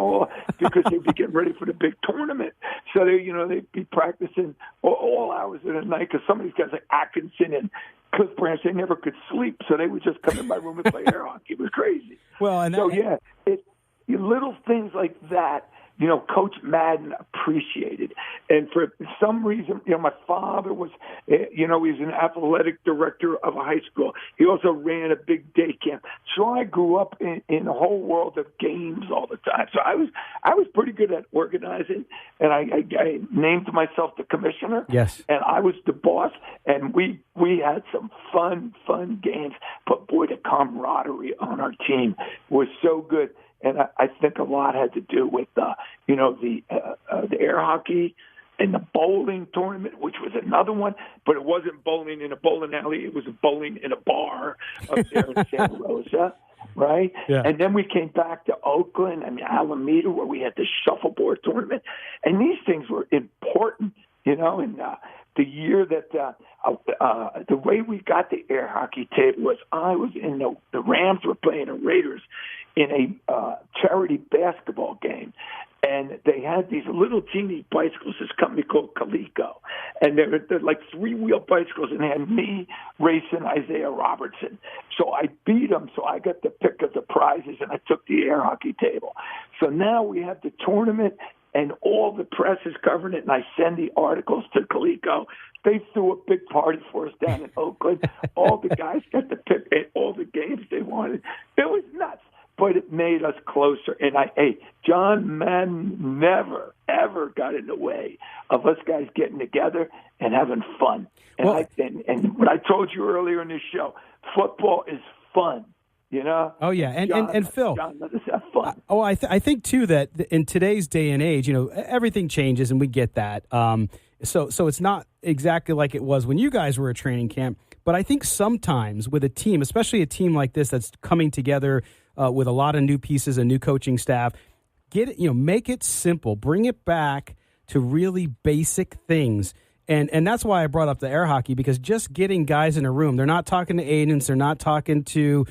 because they'd be getting ready for the big tournament. So they'd be practicing all hours of the night because some of these guys like Atkinson and Cliff Branch, they never could sleep, so they would just come in my room and play air hockey. It was crazy. Well, Little things like that, Coach Madden appreciated. And for some reason, my father was, he's an athletic director of a high school. He also ran a big day camp. So I grew up in a whole world of games all the time. So I was pretty good at organizing, and I named myself the commissioner. Yes. And I was the boss, and we had some fun games. But boy, the camaraderie on our team was so good. And I think a lot had to do with the air hockey and the bowling tournament, which was another one, but it wasn't bowling in a bowling alley. It was bowling in a bar up there in Santa Rosa, right? Yeah. And then we came back to Oakland and Alameda where we had the shuffleboard tournament. And these things were important, and the year that the way we got the air hockey table was I was in the Rams were playing the Raiders in a charity basketball game, and they had these little teeny bicycles, this company called Coleco, and they're like 3-wheel bicycles, and they had me racing Isaiah Robertson. So I beat them, so I got the pick of the prizes, and I took the air hockey table. So now we have the tournament, and all the press is covering it, and I send the articles to Coleco. They threw a big party for us down in Oakland. All the guys got the pick at all the games they wanted. It was nuts. But it made us closer. And John Madden never, ever got in the way of us guys getting together and having fun. And, and what I told you earlier in this show, football is fun. Oh yeah, and Phil, John, let us have fun. I think too that in today's day and age, everything changes, and we get that. So it's not exactly like it was when you guys were at training camp. But I think sometimes with a team, especially a team like this that's coming together with a lot of new pieces, a new coaching staff, make it simple, bring it back to really basic things. And that's why I brought up the air hockey, because just getting guys in a room, they're not talking to agents, they're not talking to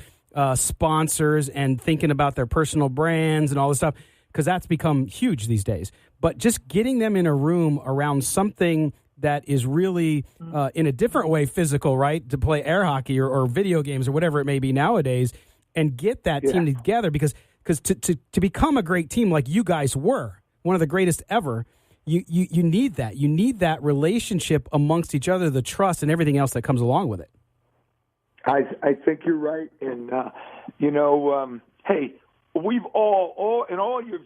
sponsors and thinking about their personal brands and all this stuff, because that's become huge these days. But just getting them in a room around something that is really in a different way physical, right, to play air hockey or video games or whatever it may be nowadays, and get that team together, because to become a great team like you guys were, one of the greatest ever, you need that. You need that relationship amongst each other, the trust and everything else that comes along with it. I think you're right. And, hey, we've all in all your,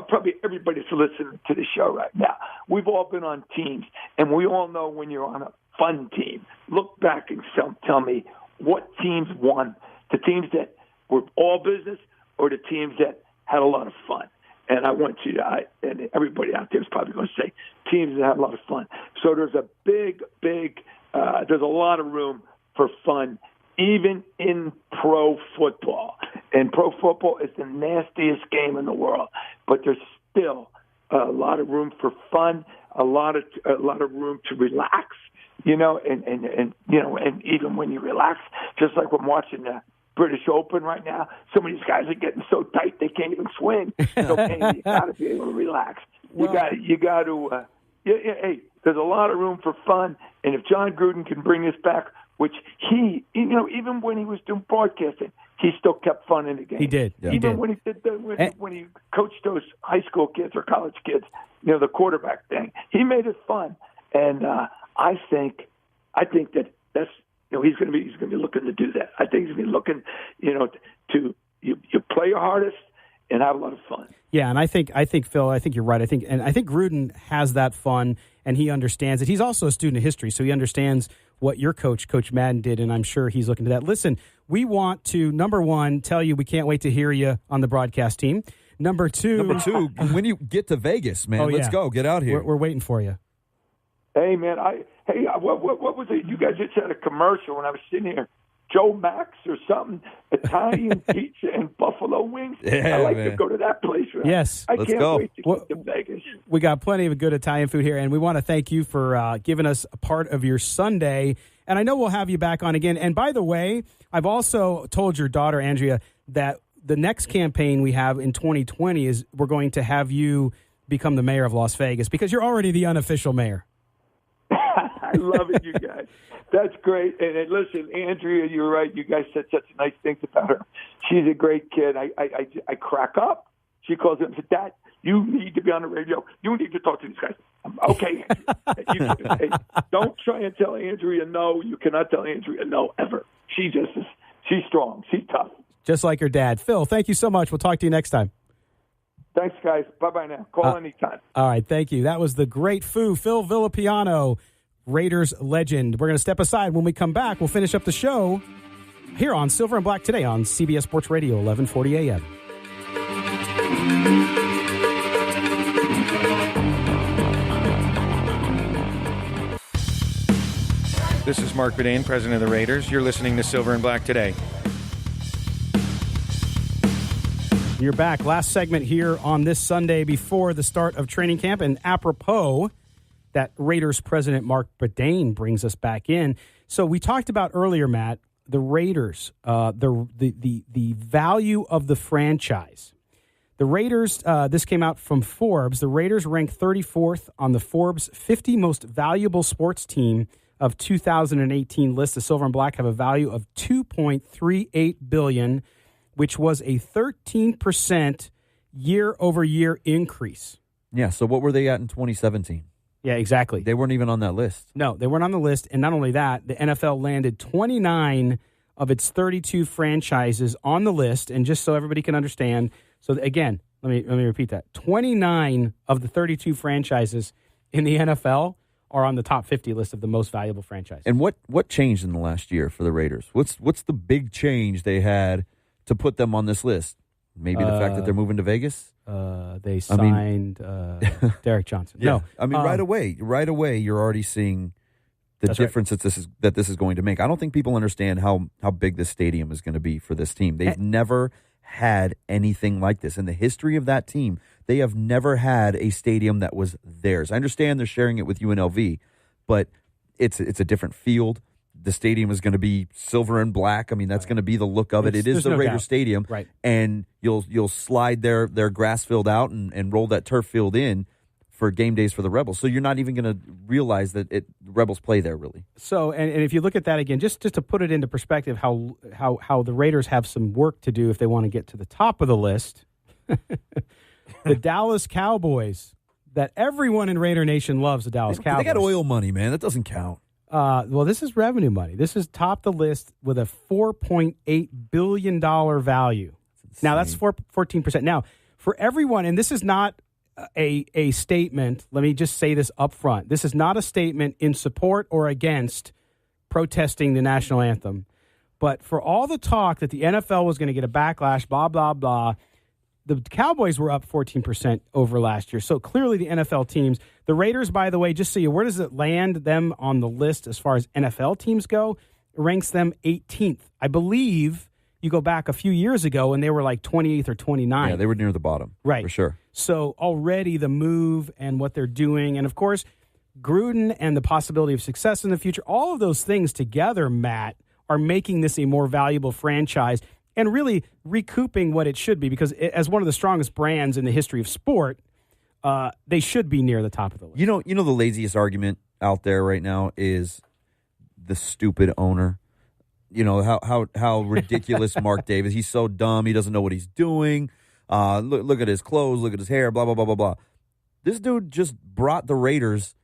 probably everybody that's listening to the show right now, we've all been on teams, and we all know when you're on a fun team. Look back and tell me what teams won, the teams that were all business or the teams that had a lot of fun. And I want you to, and everybody out there is probably going to say, teams that have a lot of fun. So there's a there's a lot of room for fun, even in pro football. And pro football is the nastiest game in the world, but there's still a lot of room for fun, a lot of room to relax, and even when you relax, just like I'm watching the British Open right now, some of these guys are getting so tight they can't even swing. So you got to be able to relax. You got to. Hey, there's a lot of room for fun, and if John Gruden can bring this back, which he, even when he was doing broadcasting, he still kept fun in the game. He did. Yeah. Even when he did when he coached those high school kids or college kids, the quarterback thing, he made it fun. And I think that that's he's going to be looking to do that. I think he's going to be looking, to you play your hardest and have a lot of fun. Yeah, and I think Phil, I think you're right. I think Gruden has that fun, and he understands it. He's also a student of history, so he understands what your Coach Madden, did, and I'm sure he's looking to that. Listen, we want to, number one, tell you we can't wait to hear you on the broadcast team. Number two, when you get to Vegas, man, let's go. Get out here. We're waiting for you. Hey, man, what was it? You guys just had a commercial when I was sitting here. Joe Max or something, Italian pizza and buffalo wings. Yeah, I like man. to go to that place. Right? Yes. I can't wait to get to Vegas. We got plenty of good Italian food here, and we want to thank you for giving us a part of your Sunday. And I know we'll have you back on again. And by the way, I've also told your daughter, Andrea, that the next campaign we have in 2020 is we're going to have you become the mayor of Las Vegas because you're already the unofficial mayor. I love it, you guys. That's great. And listen, Andrea, you're right. You guys said such nice things about her. She's a great kid. I crack up. She calls him and said, Dad, you need to be on the radio. You need to talk to these guys. Okay, Andrea. Hey, don't try and tell Andrea no. You cannot tell Andrea no ever. She's strong. She's tough. Just like her dad. Phil, thank you so much. We'll talk to you next time. Thanks, guys. Bye-bye now. Call anytime. All right, thank you. That was the great Phil Villapiano, Raiders legend. We're going to step aside. When we come back, we'll finish up the show here on Silver and Black today on CBS Sports Radio, 1140 a.m. This is Mark Bedane, president of the Raiders. You're listening to Silver and Black today. You're back. Last segment here on this Sunday before the start of training camp, and apropos that Raiders president Mark Bedane brings us back in. So we talked about earlier, Matt, the Raiders, the value of the franchise. The Raiders, this came out from Forbes. The Raiders ranked 34th on the Forbes 50 most valuable sports team of 2018 list. The Silver and Black have a value of $2.38 billion, which was a 13% year-over-year increase. Yeah, so what were they at in 2017? Yeah, exactly. They weren't even on that list. No, they weren't on the list. And not only that, the NFL landed 29 of its 32 franchises on the list. And just so everybody can understand, so again, let me repeat that. 29 of the 32 franchises in the NFL are on the top 50 list of the most valuable franchises. And what changed in the last year for the Raiders? What's the big change they had to put them on this list? Maybe the fact that they're moving to Vegas? They signed Derek Johnson. Yeah. No, I mean, right away, you're already seeing the difference that this is going to make. I don't think people understand how big this stadium is going to be for this team. They've never had anything like this. In the history of that team, they have never had a stadium that was theirs. I understand they're sharing it with UNLV, but it's a different field. The stadium is going to be silver and black. I mean, that's going to be the look of it. It is the Raider Stadium, right? And you'll slide their grass field out and roll that turf field in for game days for the Rebels. So you're not even going to realize that the Rebels play there, really. So, and if you look at that again, just to put it into perspective, how the Raiders have some work to do if they want to get to the top of the list. The Dallas Cowboys, that everyone in Raider Nation loves the Dallas Cowboys. They got oil money, man. That doesn't count. Well, this is revenue money. This is top the list with a $4.8 billion value. Now, that's 14%. Now, for everyone, and this is not a statement, let me just say this up front. This is not a statement in support or against protesting the national anthem. But for all the talk that the NFL was going to get a backlash, blah, blah, blah, the Cowboys were up 14% over last year. So clearly the NFL teams, the Raiders, by the way, just so you, where does it land them on the list as far as NFL teams go? It ranks them 18th. I believe you go back a few years ago and they were like 28th or 29th. Yeah, they were near the bottom. Right. For sure. So already the move and what they're doing, and of course, Gruden and the possibility of success in the future, all of those things together, Matt, are making this a more valuable franchise and really recouping what it should be, because as one of the strongest brands in the history of sport, they should be near the top of the list. You know the laziest argument out there right now is the stupid owner. You know, how ridiculous Mark Davis. He's so dumb. He doesn't know what he's doing. Look at his clothes. Look at his hair. Blah, blah, blah, blah, blah. This dude just brought the Raiders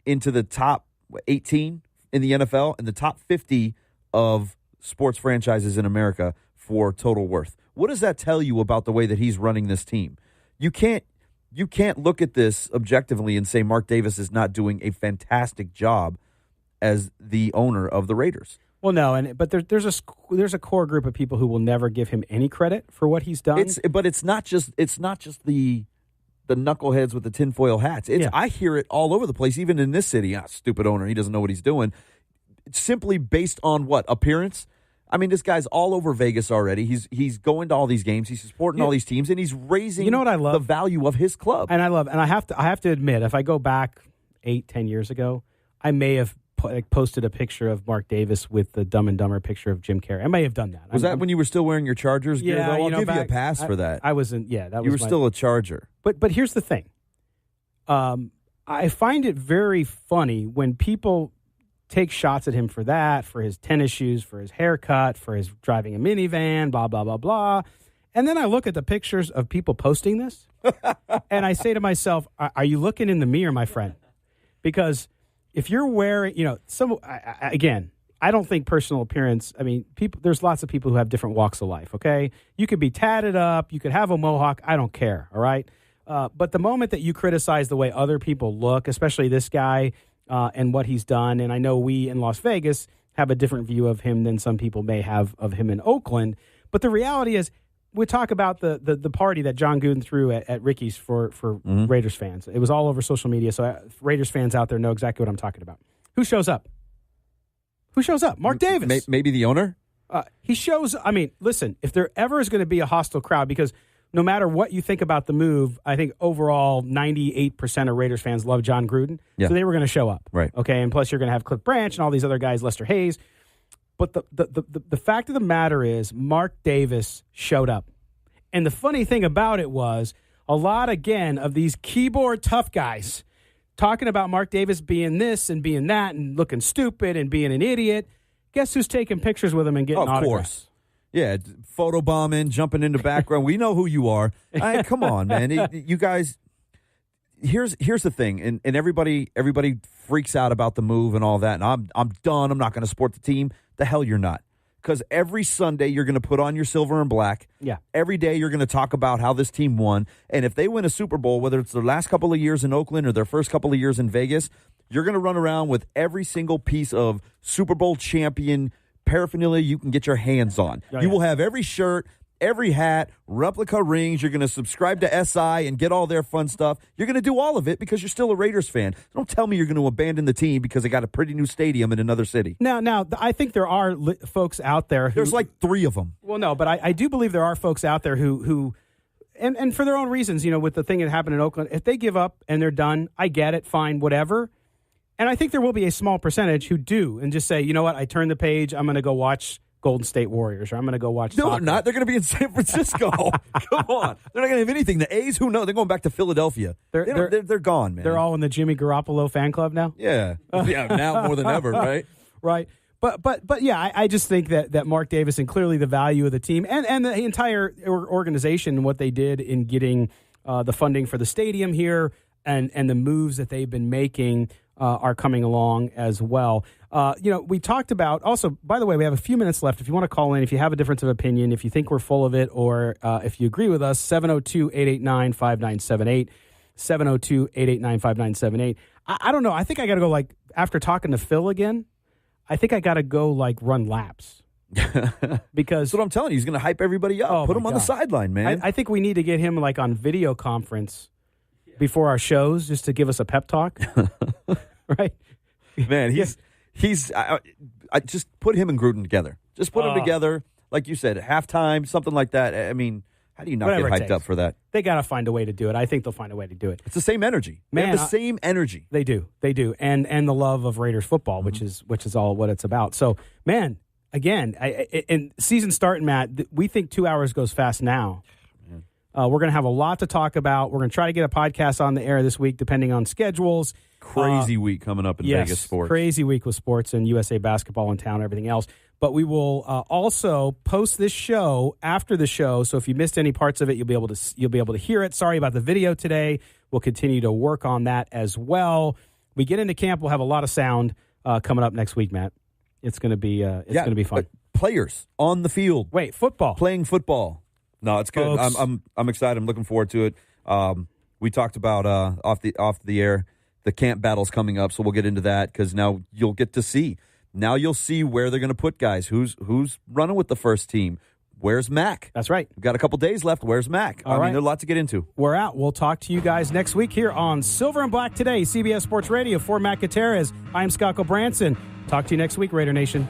into the top 18 in the NFL and the top 50 of sports franchises in America for total worth. What does that tell you about the way that he's running this team? You can't look at this objectively and say Mark Davis is not doing a fantastic job as the owner of the Raiders. Well, no, but there's a core group of people who will never give him any credit for what he's done. But it's not just the knuckleheads with the tinfoil hats. I hear it all over the place, even in this city. Stupid owner, he doesn't know what he's doing. It's simply based on what? Appearance? I mean, this guy's all over Vegas already. He's going to all these games. He's supporting all these teams, and he's raising what I love? The value of his club. And I have to admit, if I go back 8-10 years ago, I may have posted a picture of Mark Davis with the Dumb and Dumber picture of Jim Carrey. I may have done that. Was that when you were still wearing your Chargers gear? Yeah, I'll give you a pass for that. I wasn't. Yeah, that was. You were still a Charger. But here's the thing. I find it very funny when people take shots at him for that, for his tennis shoes, for his haircut, for his driving a minivan, blah blah blah blah. And then I look at the pictures of people posting this, and I say to myself, "Are you looking in the mirror, my friend?" Because if you're wearing, again, I don't think personal appearance, I mean, there's lots of people who have different walks of life, okay? You could be tatted up, you could have a mohawk, I don't care, all right? But the moment that you criticize the way other people look, especially this guy and what he's done, and I know we in Las Vegas have a different view of him than some people may have of him in Oakland, but the reality is, we talk about the party that John Gruden threw at Ricky's for Raiders fans. It was all over social media, so Raiders fans out there know exactly what I'm talking about. Who shows up? Mark Davis. Maybe the owner? He shows, I mean, listen, if there ever is going to be a hostile crowd, because no matter what you think about the move, I think overall 98% of Raiders fans love John Gruden, so they were going to show up. Right. Okay, and plus you're going to have Cliff Branch and all these other guys, Lester Hayes. But the fact of the matter is Mark Davis showed up. And the funny thing about it was a lot, again, of these keyboard tough guys talking about Mark Davis being this and being that and looking stupid and being an idiot. Guess who's taking pictures with him and getting autographs? Of course. Yeah, photobombing, jumping into background. We know who you are. Come on, man. You guys, here's the thing, and everybody freaks out about the move and all that, and I'm done. I'm not going to support the team. The hell you're not. Because every Sunday you're going to put on your silver and black. Yeah. Every day you're going to talk about how this team won. And if they win a Super Bowl, whether it's their last couple of years in Oakland or their first couple of years in Vegas, you're going to run around with every single piece of Super Bowl champion paraphernalia you can get your hands on. You will have every shirt, every hat, replica rings. You're going to subscribe to SI and get all their fun stuff. You're going to do all of it because you're still a Raiders fan. Don't tell me you're going to abandon the team because they got a pretty new stadium in another city. Now, I think there are folks out there who... There's like 3 of them. Well, no, but I do believe there are folks out there who and for their own reasons, with the thing that happened in Oakland, if they give up and they're done, I get it, fine, whatever. And I think there will be a small percentage who do and just say, you know what, I turned the page, I'm going to go watch Golden State Warriors, or I'm going to go watch soccer. No, they're not. They're going to be in San Francisco. Come on. They're not going to have anything. The A's, who knows? They're going back to Philadelphia. They're gone, man. They're all in the Jimmy Garoppolo fan club now? Yeah. Now more than ever, right? Right. But yeah, I just think that Mark Davis and clearly the value of the team and the entire organization and what they did in getting the funding for the stadium here and the moves that they've been making are coming along as well. We talked about also, by the way, we have a few minutes left. If you want to call in, if you have a difference of opinion, if you think we're full of it, or if you agree with us, 702-889-5978, 702-889-5978. I don't know. I think I got to go, after talking to Phil again, I think I got to go, run laps. Because that's what I'm telling you. He's going to hype everybody up. Put him on the sideline, man. I think we need to get him like on video conference before our shows just to give us a pep talk. Right? Man, I just put him and Gruden together. Just put them together, like you said, halftime, something like that. I mean, how do you not Whatever get hyped up for that? They got to find a way to do it. I think they'll find a way to do it. It's the same energy. Man, they have the same energy. They do, and the love of Raiders football, which is all what it's about. So, man, again, and season starting, Matt, we think 2 hours goes fast now. We're going to have a lot to talk about. We're going to try to get a podcast on the air this week, depending on schedules. Crazy week coming up in Vegas sports. Crazy week with sports and USA basketball in town, everything else. But we will also post this show after the show. So if you missed any parts of it, you'll be able to hear it. Sorry about the video today. We'll continue to work on that as well. We get into camp. We'll have a lot of sound coming up next week, Matt. It's going to be going to be fun. Players on the field. Wait, football. Playing football. No, it's good. I'm excited. I'm looking forward to it. We talked about off the air the camp battles coming up, so we'll get into that because now you'll get to see. Now you'll see where they're going to put guys. Who's running with the first team? Where's Mac? That's right. We've got a couple days left. Where's Mac? I mean, there's a lot to get into. We're out. We'll talk to you guys next week here on Silver and Black Today, CBS Sports Radio. For Matt Gutierrez, I'm Scott Branson. Talk to you next week, Raider Nation.